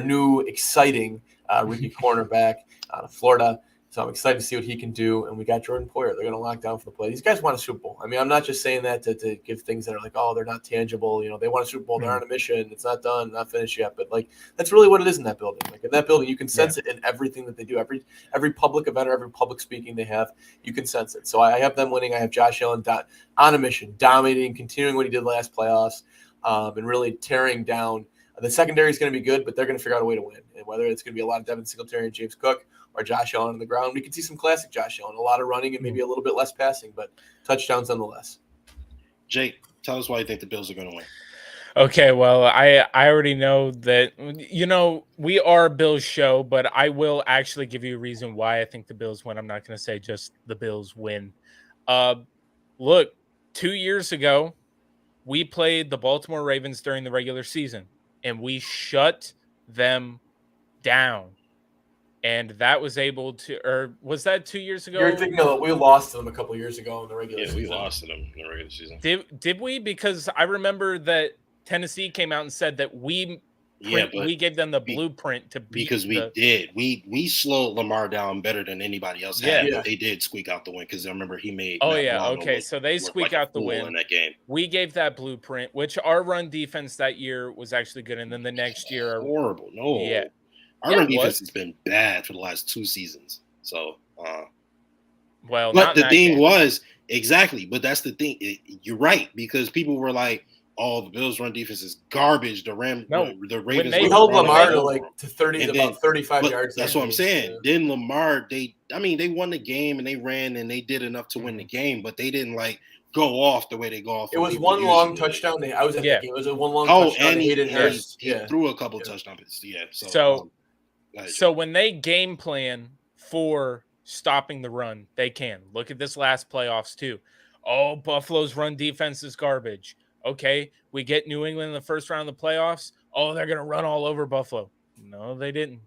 new exciting rookie cornerback out of Florida. So I'm excited to see what he can do. And we got Jordan Poyer. They're going to lock down for the play. These guys want a Super Bowl. I mean, I'm not just saying that to give things that are like, oh, they're not tangible. They want a Super Bowl. They're on a mission. It's not done, not finished yet. But, that's really what it is in that building. In that building, you can sense it in everything that they do. Every public event or every public speaking they have, you can sense it. So I have them winning. I have Josh Allen on a mission, dominating, continuing what he did last playoffs, and really tearing down. The secondary is going to be good, but they're going to figure out a way to win. And whether it's going to be a lot of Devin Singletary and James Cook or Josh Allen on the ground, we can see some classic Josh Allen, a lot of running and maybe a little bit less passing, but touchdowns nonetheless. Jake, tell us why you think the Bills are going to win. Okay, well, I already know that, we are a Bills show, but I will actually give you a reason why I think the Bills win. I'm not going to say just the Bills win. Look, 2 years ago, we played the Baltimore Ravens during the regular season, and we shut them down. And that was able to, or was that 2 years ago? You're thinking we lost to them a couple years ago in the regular season. Yeah, we lost to them in the regular season. Did we? Because I remember that Tennessee came out and said that we gave them the blueprint to beat. Because we did. We slowed Lamar down better than anybody else had. But they did squeak out the win because I remember he made. So they squeak out the win in that game. We gave that blueprint, which our run defense that year was actually good, and then the next year horrible. No, our run defense has been bad for the last 2 seasons. So, but the thing was exactly. But that's the thing. You're right, because people were like, "Oh, the Bills' run defense is garbage." The Ravens held Lamar to 30 to about 35 yards. That's what I'm saying. Yeah. Then Lamar, they won the game and they ran and they did enough to win the game, but they didn't go off the way they go off. It was one long touchdown. I was at that game. It was a one long touchdown. And he threw a couple touchdown passes. Yeah. So when they game plan for stopping the run, they can. Look at this last playoffs too. Oh, Buffalo's run defense is garbage. Okay, we get New England in the first round of the playoffs. Oh, they're going to run all over Buffalo. No, they didn't.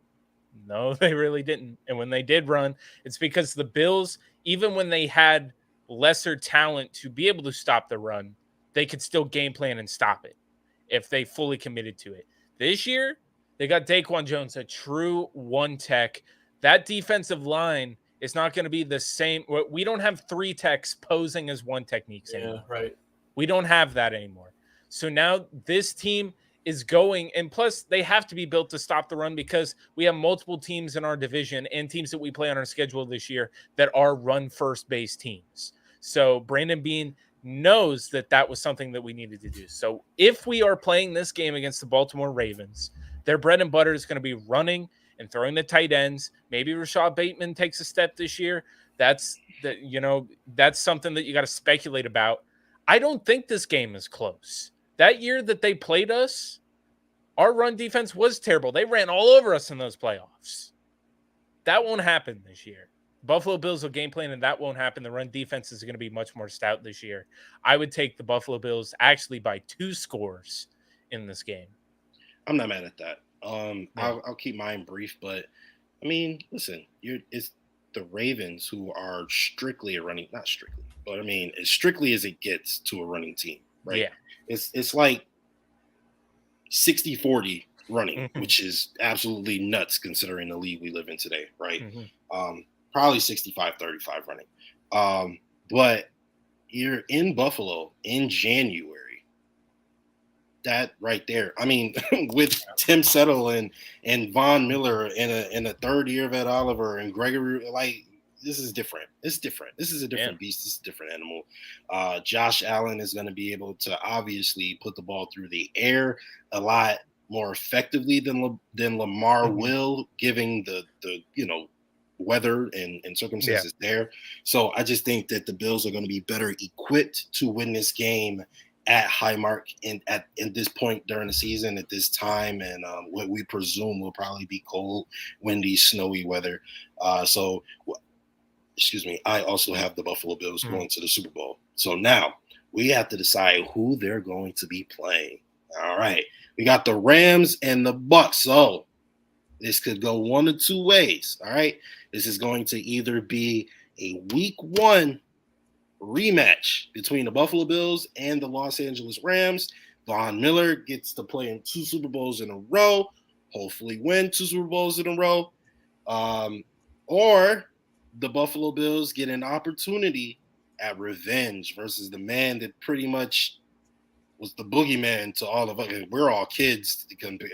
No, they really didn't. And when they did run, it's because the Bills, even when they had lesser talent to be able to stop the run, they could still game plan and stop it if they fully committed to it. This year, they got Daquan Jones, a true one tech. That defensive line is not going to be the same. We don't have 3 techs posing as one techniques anymore. Right. We don't have that anymore. So now this team is going, and plus they have to be built to stop the run because we have multiple teams in our division and teams that we play on our schedule this year that are run first base teams. So Brandon Beane knows that was something that we needed to do. So if we are playing this game against the Baltimore Ravens, their bread and butter is going to be running and throwing the tight ends. Maybe Rashad Bateman takes a step this year. That's something that you got to speculate about. I don't think this game is close. That year that they played us, our run defense was terrible. They ran all over us in those playoffs. That won't happen this year. Buffalo Bills will game plan, and that won't happen. The run defense is going to be much more stout this year. I would take the Buffalo Bills actually by 2 scores in this game. I'm not mad at that. I'll keep mine brief, but I mean, listen, it's the Ravens who are strictly a running, not strictly, but I mean, as strictly as it gets to a running team, right? Yeah. It's like 60-40 running, which is absolutely nuts considering the league we live in today, right? Probably 65-35 running. But you're in Buffalo in January. That right there. I mean, with Tim Settle and Von Miller and a third year of Ed Oliver and Gregory, this is different. It's different. This is a different beast. This is a different animal. Josh Allen is going to be able to obviously put the ball through the air a lot more effectively than Lamar will, giving the weather and circumstances there. So I just think that the Bills are going to be better equipped to win this game at Highmark and at this point during the season at this time, and what we presume will probably be cold, windy, snowy weather. So I also have the Buffalo Bills going to the Super Bowl. So now we have to decide who they're going to be playing. All right. We got the Rams and the Bucks. So this could go one of two ways. All right. This is going to either be a week 1 rematch between the Buffalo Bills and the Los Angeles Rams. Von Miller gets to play in 2 Super Bowls in a row, hopefully win 2 Super Bowls in a row. Or the Buffalo Bills get an opportunity at revenge versus the man that pretty much was the boogeyman to all of us. We're all kids.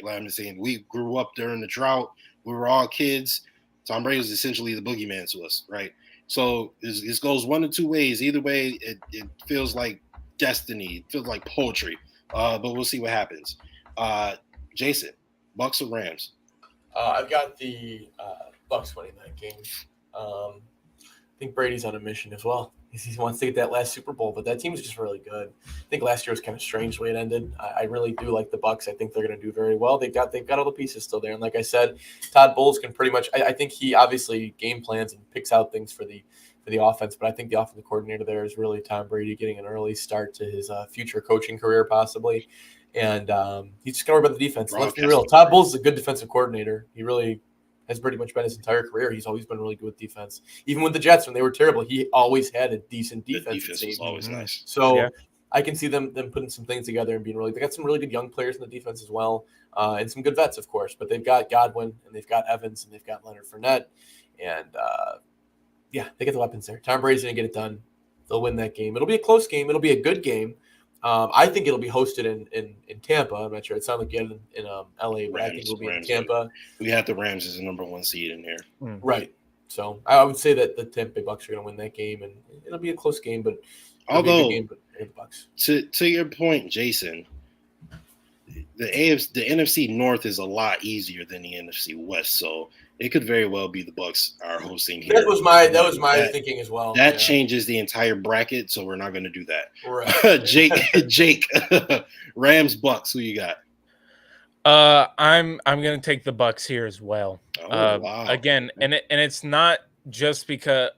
I'm saying we grew up during the drought. We were all kids. Tom Brady was essentially the boogeyman to us, right? So this goes one of 2 ways. Either way, it feels like destiny. It feels like poetry. But we'll see what happens. Jason, Bucks or Rams? I've got the Bucks winning that game. I think Brady's on a mission as well. He wants to get that last Super Bowl, but that team is just really good. I think last year was kind of strange the way it ended. I really do like the Bucks. I think they're going to do very well. They've got all the pieces still there, and like I said, Todd Bowles can pretty much. I think he obviously game plans and picks out things for the offense, but I think the offensive coordinator there is really Tom Brady getting an early start to his future coaching career possibly, and he's just going to worry about the defense. Let's be real. Todd Bowles is a good defensive coordinator. He really has pretty much been his entire career. He's always been really good with defense. Even with the Jets, when they were terrible, he always had a decent defense. The defense was always nice. So I can see them putting some things together and being really – they got some really good young players in the defense as well, and some good vets, of course. But they've got Godwin, and they've got Evans, and they've got Leonard Fournette. And, they get the weapons there. Tom Brady's going to get it done. They'll win that game. It'll be a close game. It'll be a good game. I think it'll be hosted in Tampa. I'm not sure. It sounded like you had in LA, but I think it'll be in Tampa. We have the Rams as the number 1 seed in here. Right. So I would say that the Tampa Bay Bucks are going to win that game, and it'll be a close game, but although the Bucks. To your point, Jason, the NFC North is a lot easier than the NFC West, so it could very well be the Bucks are hosting here. That was my thinking as well. That changes the entire bracket, so we're not going to do that. Right. Jake, Rams, Bucks. Who you got? I'm going to take the Bucks here as well. Wow. Again, and it's not just because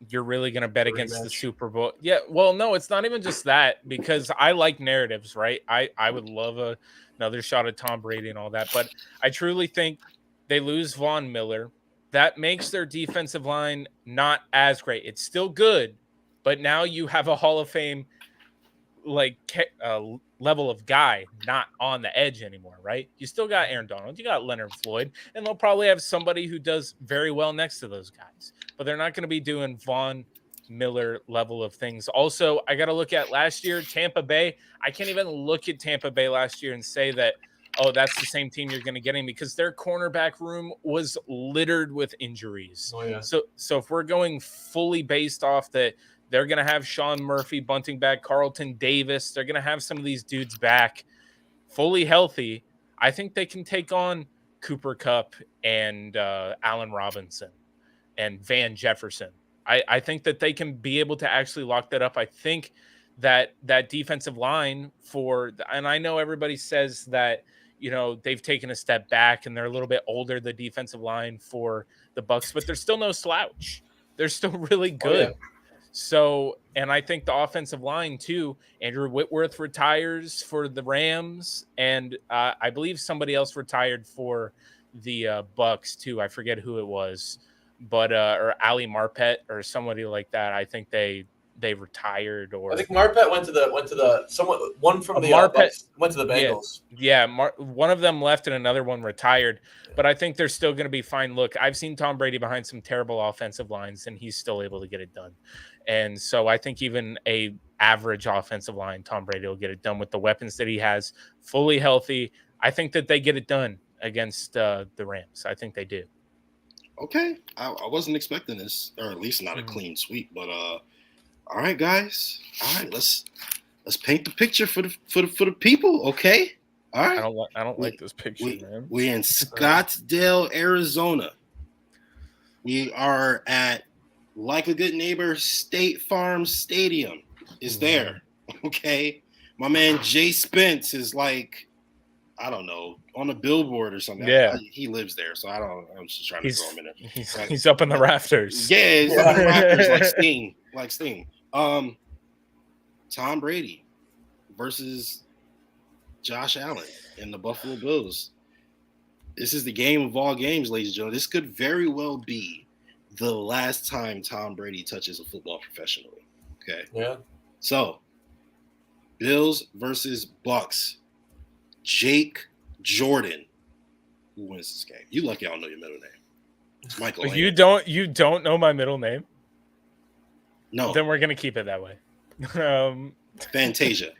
you're really going to bet against the Super Bowl. Yeah, well, no, it's not even just that, because I like narratives, right? I would love another shot at Tom Brady and all that, but I truly think they lose Von Miller. That makes their defensive line not as great. It's still good, but now you have a Hall of Fame level of guy not on the edge anymore, right? You still got Aaron Donald, you got Leonard Floyd, and they'll probably have somebody who does very well next to those guys, but they're not going to be doing Von Miller level of things. Also, I got to look at last year, Tampa Bay. I can't even look at Tampa Bay last year and say that, oh, that's the same team you're going to get in, because their cornerback room was littered with injuries. Oh, yeah. So if we're going fully based off that, they're going to have Sean Murphy bunting back, Carlton Davis. They're going to have some of these dudes back fully healthy. I think they can take on Cooper Kupp and Allen Robinson and Van Jefferson. I think that they can be able to actually lock that up. I think that defensive line and I know everybody says that, they've taken a step back and they're a little bit older, the defensive line for the Bucks, but they're still no slouch. They're still really good. Oh, yeah. So, and I think the offensive line too, Andrew Whitworth retires for the Rams, and I believe somebody else retired for the Bucks too. I forget who it was, but or Ali Marpet or somebody like that. I think they retired, or I think Marpet went to the one from the Marpet Bucks went to the Bengals. Yeah, one of them left and another one retired, but I think they're still going to be fine. Look, I've seen Tom Brady behind some terrible offensive lines, and he's still able to get it done. And so I think even a average offensive line, Tom Brady will get it done with the weapons that he has, fully healthy. I think that they get it done against the Rams. I think they do. Okay, I wasn't expecting this, or at least not a clean sweep. But all right, guys. All right, let's paint the picture for the people. Okay. All right. I don't like this picture, man. We're in Scottsdale, Arizona. We are at Like a Good Neighbor State Farm Stadium is there. Okay. My man Jay Spence is like, I don't know, on a billboard or something. Yeah. He lives there, so I don't. I'm just trying to throw him in there. He's up in the rafters. Yeah, he's up in the rafters like Sting. Tom Brady versus Josh Allen and the Buffalo Bills. This is the game of all games, ladies and gentlemen. This could very well be the last time Tom Brady touches a football professionally. Okay. Yeah. So, Bills versus Bucks. Jake Jordan. Who wins this game? You lucky I don't know your middle name. It's Michael. You don't know my middle name? No. Then we're gonna keep it that way. Fantasia.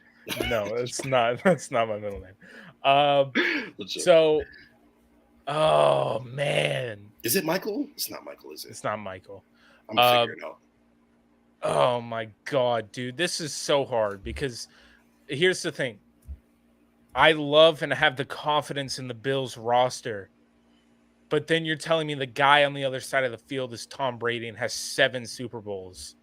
No, it's not. That's not my middle name. So, oh man, is it Michael? It's not Michael, is it? It's not Michael. I'm gonna figure it out. Oh my god, dude, this is so hard because here's the thing. I love and have the confidence in the Bills roster, but then you're telling me the guy on the other side of the field is Tom Brady and has 7 Super Bowls.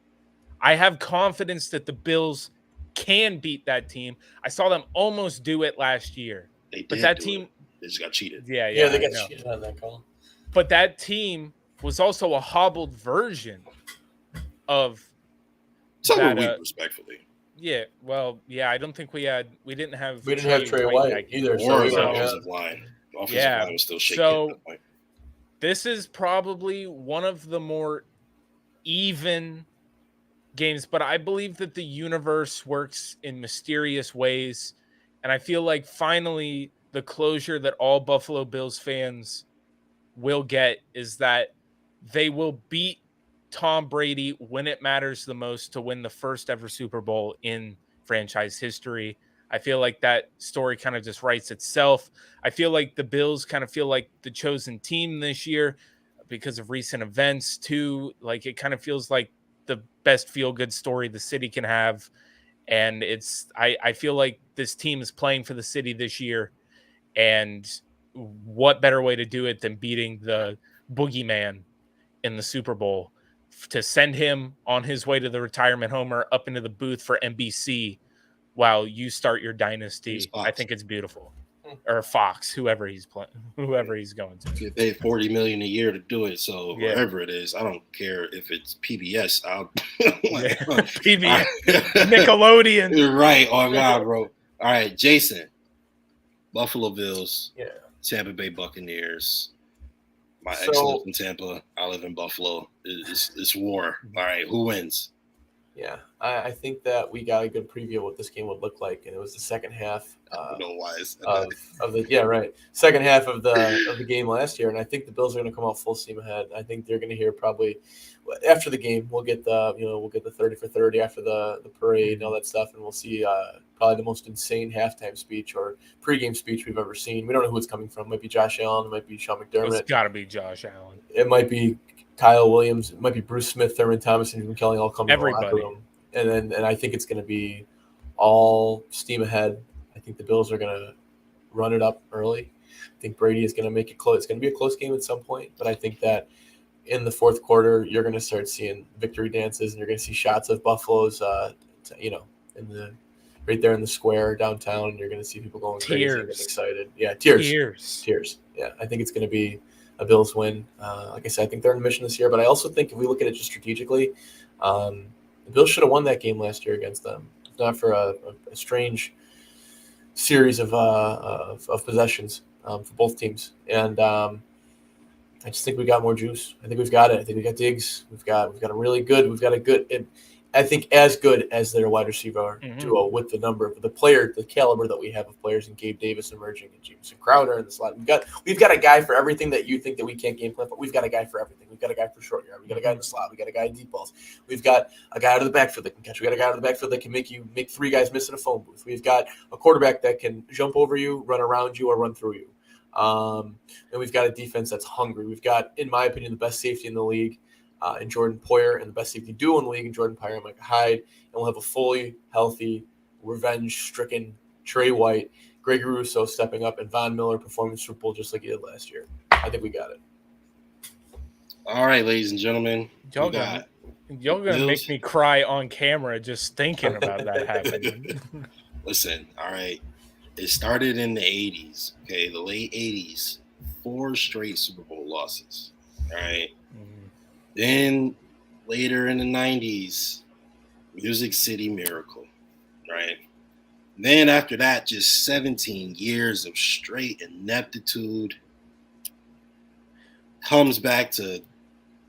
I have confidence that the Bills can beat that team. I saw them almost do it last year. They did, but that team, they just got cheated. Yeah, they got cheated on that call. But that team was also a hobbled version of Something weak, respectfully. Yeah, well, yeah, I don't think we didn't have Trey White either. Or the offensive line. The offensive line was still shaky at that point. This is probably one of the more even games, but I believe that the universe works in mysterious ways, and I feel like finally the closure that all Buffalo Bills fans will get is that they will beat Tom Brady when it matters the most to win the first ever Super Bowl in franchise history. I feel like that story kind of just writes itself. I feel like the Bills kind of feel like the chosen team this year because of recent events too. Like it kind of feels like the best feel-good story the city can have. And I feel like this team is playing for the city this year. And what better way to do it than beating the boogeyman in the Super Bowl to send him on his way to the retirement home or up into the booth for NBC while you start your dynasty. I think it's beautiful. Or Fox, whoever he's playing, whoever he's going to. Get paid $40 million a year to do it. So wherever it is, I don't care if it's PBS. PBS, Nickelodeon. Right. Oh God, bro. All right, Jason. Buffalo Bills. Yeah. Tampa Bay Buccaneers. My ex lives in Tampa. I live in Buffalo. It's war. All right, who wins? Yeah, I think that we got a good preview of what this game would look like, and it was the second half. Second half of the game last year, and I think the Bills are going to come out full steam ahead. I think they're going to hear probably after the game we'll get the 30 for 30 after the parade and all that stuff, and we'll see probably the most insane halftime speech or pregame speech we've ever seen. We don't know who it's coming from. It might be Josh Allen. It might be Sean McDermott. It's got to be Josh Allen. It might be Kyle Williams. It might be Bruce Smith, Thurman Thomas, and Jim Kelly all coming in the locker room. And I think it's going to be all steam ahead. I think the Bills are going to run it up early. I think Brady is going to make it close. It's going to be a close game at some point, but I think that in the fourth quarter, you're going to start seeing victory dances, and you're going to see shots of Buffalo's, right there in the square downtown, and you're going to see people going crazy and getting excited. Yeah, tears. Yeah, I think it's going to be a Bills win. Like I said, I think they're on a mission this year, but I also think if we look at it just strategically, the Bills should have won that game last year against them, if not for a strange series of possessions for both teams. And I just think we got more juice. I think we've got it. I think we got Diggs. We've got a good. I think as good as their wide receiver duo with the caliber that we have of players, and Gabe Davis emerging, and Jameson Crowder in the slot. We've got a guy for everything that you think that we can't game plan, but we've got a guy for everything. We've got a guy for short yard. We've got a guy in the slot. We've got a guy in deep balls. We've got a guy out of the backfield that can catch. We've got a guy out of the backfield that can make 3 guys miss in a phone booth. We've got a quarterback that can jump over you, run around you, or run through you. And we've got a defense that's hungry. We've got, in my opinion, the best safety in the league. And Jordan Poyer, and the best safety duo in the league, and Jordan Poyer and Micah Hyde. And we'll have a fully healthy, revenge-stricken Trey White, Gregory Rousseau stepping up, and Von Miller performing Super Bowl just like he did last year. I think we got it. All right, ladies and gentlemen. Y'all gonna make me cry on camera just thinking about that happening. Listen, all right. It started in the 80s, okay, the late 80s, 4 straight Super Bowl losses, all right? Then later in the 90s, Music City Miracle, right? Then after that, just 17 years of straight ineptitude. Comes back to,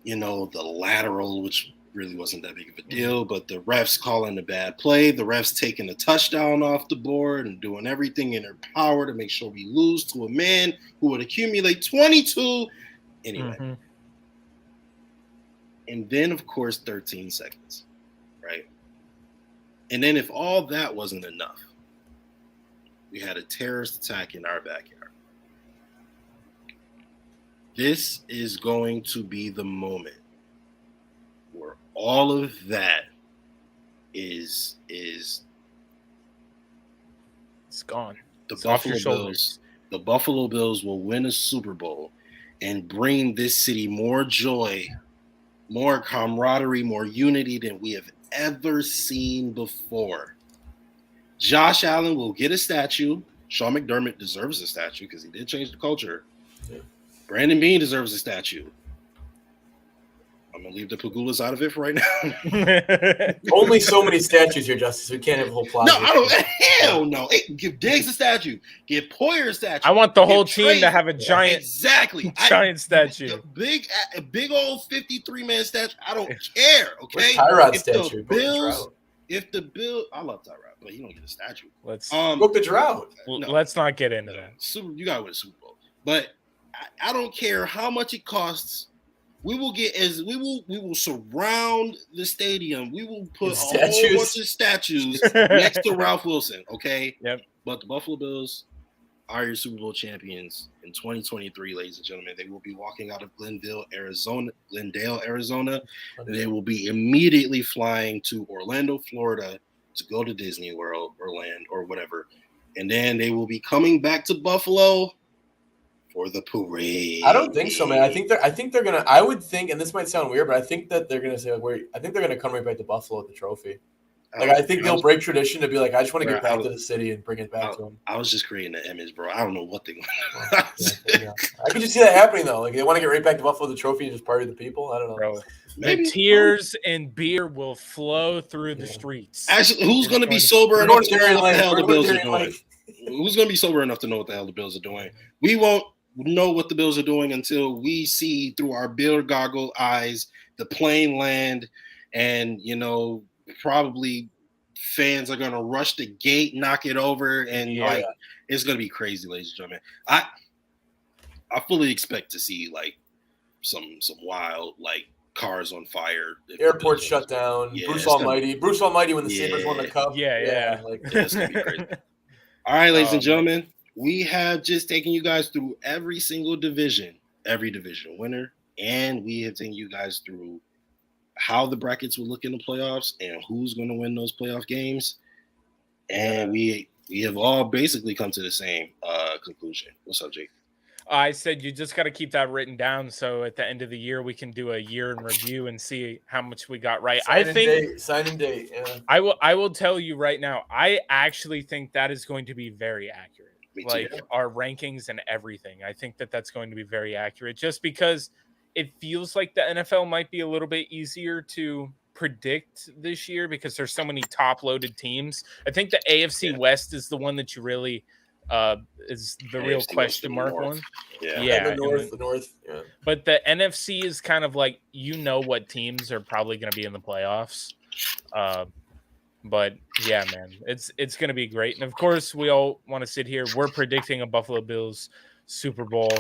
the lateral, which really wasn't that big of a deal, but the refs calling the bad play, the refs taking a touchdown off the board and doing everything in their power to make sure we lose to a man who would accumulate 22. Anyway. And then, of course, 13 seconds, right? And then if all that wasn't enough, we had a terrorist attack in our backyard. This is going to be the moment where all of that is it's gone. The Buffalo Bills will win a Super Bowl and bring this city more joy, more camaraderie, more unity than we have ever seen before. Josh Allen will get a statue. Sean McDermott deserves a statue because he did change the culture. Yeah. Brandon Beane deserves a statue. I'm going to leave the Pagulas out of it for right now. Only so many statues here, Justice. We can't have a whole plaza. No, I don't. Hell no. Hey, give Diggs a statue. Give Poyer a statue. I want the whole team to have a giant, giant statue. A big old 53-man statue. I don't care. Okay. Tyrod statue. If the Bills, I love Tyrod, but you don't get a statue. Let's book the drought. Let's not get into that. You got to win a Super Bowl, but I don't care how much it costs. We will surround the stadium. We will put a whole bunch of statues next to Ralph Wilson. Okay. Yep. But the Buffalo Bills are your Super Bowl champions in 2023, ladies and gentlemen. They will be walking out of Glendale, Arizona. They will be immediately flying to Orlando, Florida to go to Disney World or Land or whatever. And then they will be coming back to Buffalo for the parade. I don't think so, man. I think they're gonna. I would think, and this might sound weird, but I think that they're gonna say, I think they're gonna come right back to Buffalo with the trophy. Like, I think they'll break tradition to be like, I just want to get back to the city and bring it back to them. I was just creating an image, bro. I don't know what they're going to do. I can just see that happening, though. Like, they want to get right back to Buffalo with the trophy and just party the people. I don't know. Bro, the tears and beer will flow through the streets. Actually, who's going to be sober enough to know what the hell the Bills are doing? Who's going to be sober enough to know what the hell the Bills are doing? We won't know what the Bills are doing until we see through our beer goggle eyes the plain land, and, probably fans are going to rush the gate, knock it over, and it's going to be crazy, ladies and gentlemen. I fully expect to see some wild cars on fire, airports shut down. Yeah, Bruce Almighty when the Sabres won the cup. It's going to be crazy. All right, ladies and gentlemen, we have just taken you guys through every single division, every division winner, and we have taken you guys through how the brackets will look in the playoffs and who's going to win those playoff games. And we have all basically come to the same conclusion. What's up, Jake? I said you just got to keep that written down so at the end of the year we can do a year in review and see how much we got right. Signing date. Yeah. I will tell you right now, I actually think that is going to be very accurate. Our rankings and everything. I think that that's going to be very accurate just because it feels like the NFL might be a little bit easier to predict this year because there's so many top-loaded teams. I think the AFC West is the one that you really is the real question mark one. Yeah. The North. Yeah. But the NFC is kind of like, what teams are probably going to be in the playoffs. But yeah, man, it's going to be great. And of course, we all want to sit here. We're predicting a Buffalo Bills Super Bowl.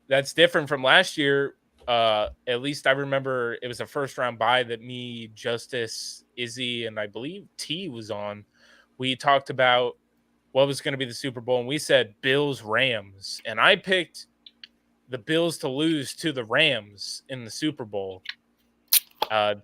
That's different from last year. At least I remember it was a first round bye that me, Justice, Izzy, and I believe T was on. We talked about what was going to be the Super Bowl, and we said Bills Rams, and I picked the Bills to lose to the Rams in the Super Bowl.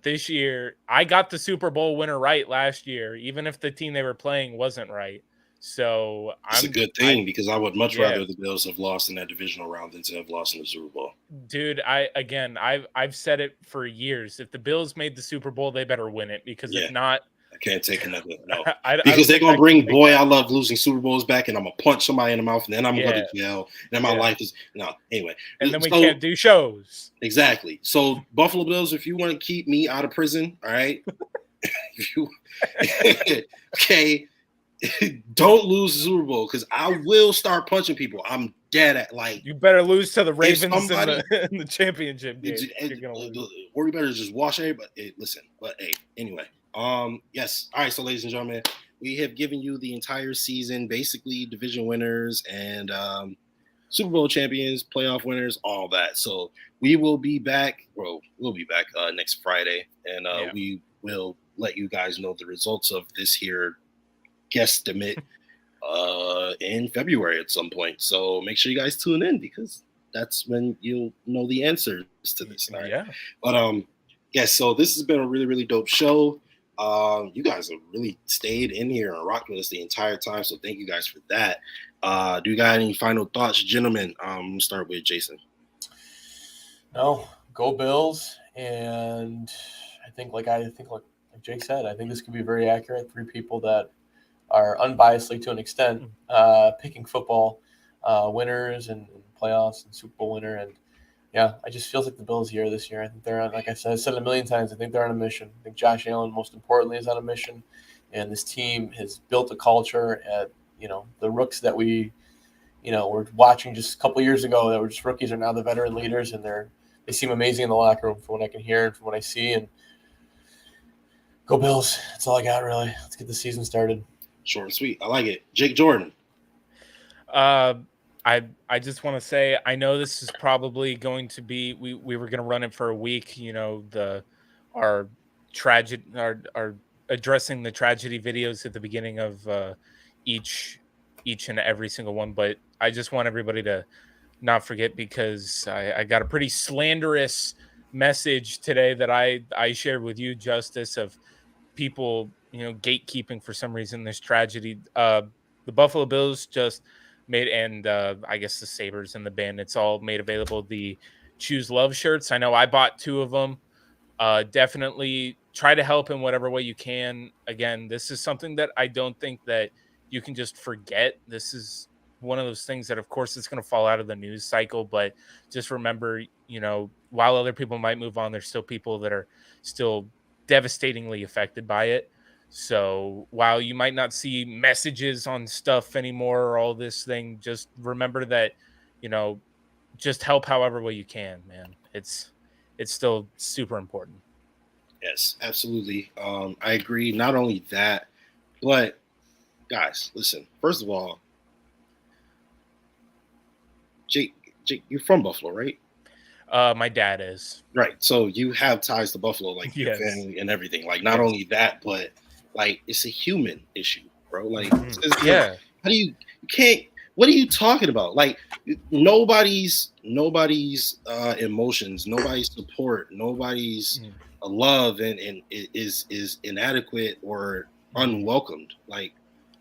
This year, I got the Super Bowl winner right last year, even if the team they were playing wasn't right. So it's a good thing because I would much rather the Bills have lost in that divisional round than to have lost in the Super Bowl. Dude, I've said it for years. If the Bills made the Super Bowl, they better win it because if not, I can't take another no. I Because don't they're think gonna I bring can take "Boy, that. I love losing Super Bowls" back, and I'm gonna punch somebody in the mouth, and then I'm gonna go Yeah. to jail, and then my Yeah. life is no. Anyway, And then we so can't do shows. exactly. So Buffalo Bills, if you want to keep me out of prison, all right, if you okay, don't lose the Super Bowl because I will start punching people. I'm dead at like You better lose to the if Ravens somebody in the championship game. You're gonna lose. or you better just wash everybody. Hey, listen, but hey, anyway, yes. All right, so ladies and gentlemen, we have given you the entire season, basically division winners and Super Bowl champions, playoff winners, all that. So we will be back. Well, we'll be back next Friday, and we will let you guys know the results of this here guesstimate in February at some point. So make sure you guys tune in because that's when you'll know the answers to this. All right? Yeah. But yes, so this has been a really, really dope show. You guys have really stayed in here and rocked with us the entire time. So thank you guys for that. Do you got any final thoughts, gentlemen? Start with Jason. No, go Bills. And I think like Jake said, I think this could be very accurate. 3 people that are unbiasedly to an extent picking football winners and playoffs and Super Bowl winner. And yeah, it just feels like the Bills' year this year. I think they're on, like I said it a million times, I think they're on a mission. I think Josh Allen, most importantly, is on a mission. And this team has built a culture at, the rooks that we, were watching just a couple of years ago that were just rookies are now the veteran leaders, and they seem amazing in the locker room from what I can hear and from what I see. And go Bills. That's all I got, really. Let's get the season started. Short and sweet. I like it. Jake Jordan. I just want to say I know this is probably going to be we were going to run it for a week. Our addressing the tragedy videos at the beginning of each and every single one. But I just want everybody to not forget because I got a pretty slanderous message today that I shared with you, Justice, of people gatekeeping for some reason this tragedy. The Buffalo Bills just made, and I guess the Sabres and the Bandits all made available the Choose Love shirts. I know I bought 2 of them. Definitely try to help in whatever way you can. Again, this is something that I don't think that you can just forget. This is one of those things that, of course, it's going to fall out of the news cycle, but just remember, while other people might move on, there's still people that are still devastatingly affected by it. So while you might not see messages on stuff anymore or all this thing, just remember that, just help however way you can, man. It's still super important. Yes, absolutely. I agree. Not only that, but guys, listen. First of all, Jake, you're from Buffalo, right? My dad is. Right. So you have ties to Buffalo, like your Yes. family and everything. Like not only that, but like it's a human issue, bro. Like Yeah. how do you can't what are you talking about? Like nobody's emotions, nobody's support, nobody's love and is inadequate or unwelcomed. Like,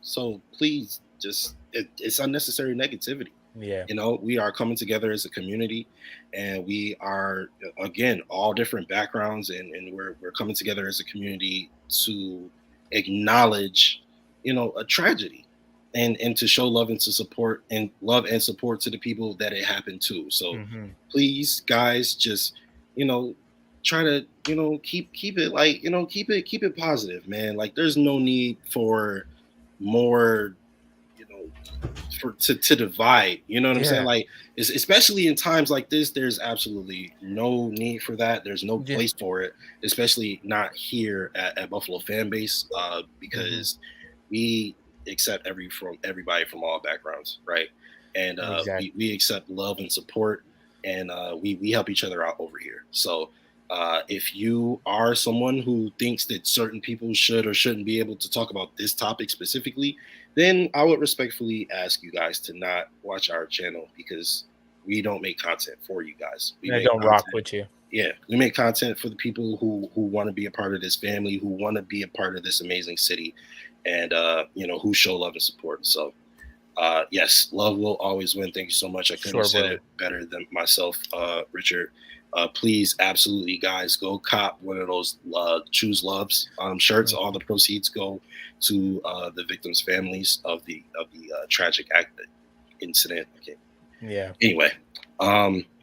so please just it's unnecessary negativity. Yeah. We are coming together as a community, and we are again all different backgrounds, and we're coming together as a community to acknowledge, a tragedy, and to show love and to support to the people that it happened to. So please, guys, just try to keep it like keep it positive, man. Like there's no need for more to divide, you know what I'm saying? Like especially in times like this, there's absolutely no need for that. There's no place for it, especially not here at Buffalo FAMbase, because we accept everybody from all backgrounds, right? And we accept love and support, and we help each other out over here. So if you are someone who thinks that certain people should or shouldn't be able to talk about this topic specifically, then I would respectfully ask you guys to not watch our channel, because we don't make content for you guys. We don't rock with you. Yeah, we make content for the people who want to be a part of this family, who want to be a part of this amazing city, and who show love and support. So yes, love will always win. Thank you so much. I couldn't have said it better than myself, Richard. Please, absolutely, guys, go cop one of those Choose Loves shirts. All the proceeds go to the victims' families of the tragic incident. Okay. Yeah. Anyway,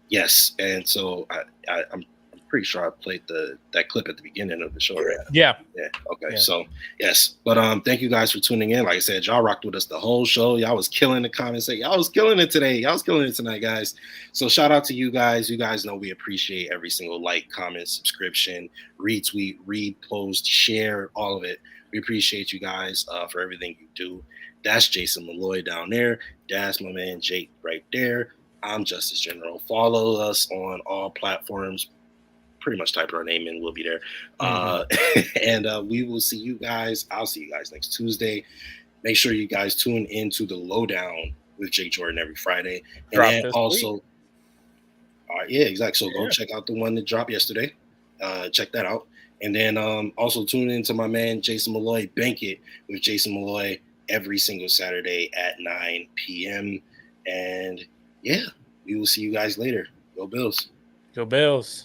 yes, and so I'm pretty sure I played that clip at the beginning of the show, right? Yeah. Yeah. Okay. Yeah. So yes, but thank you guys for tuning in. Like I said, y'all rocked with us the whole show. Y'all was killing the comments. Y'all was killing it today. Y'all was killing it tonight, guys. So shout out to you guys. You guys know we appreciate every single like, comment, subscription, retweet, repost, share, all of it. We appreciate you guys for everything you do. That's Jason Malloy down there. That's my man Jake right there. I'm Justice General. Follow us on all platforms. Pretty much type our name in, we'll be there. And we will see you guys. I'll see you guys next Tuesday. Make sure you guys tune into the Lowdown with Jake Jordan every Friday. And then also, yeah, exactly. So go check out the one that dropped yesterday. Check that out. And then also tune in to my man Jason Malloy, Bank It with Jason Malloy every single Saturday at 9 p.m. And yeah, we will see you guys later. Go Bills. Go Bills.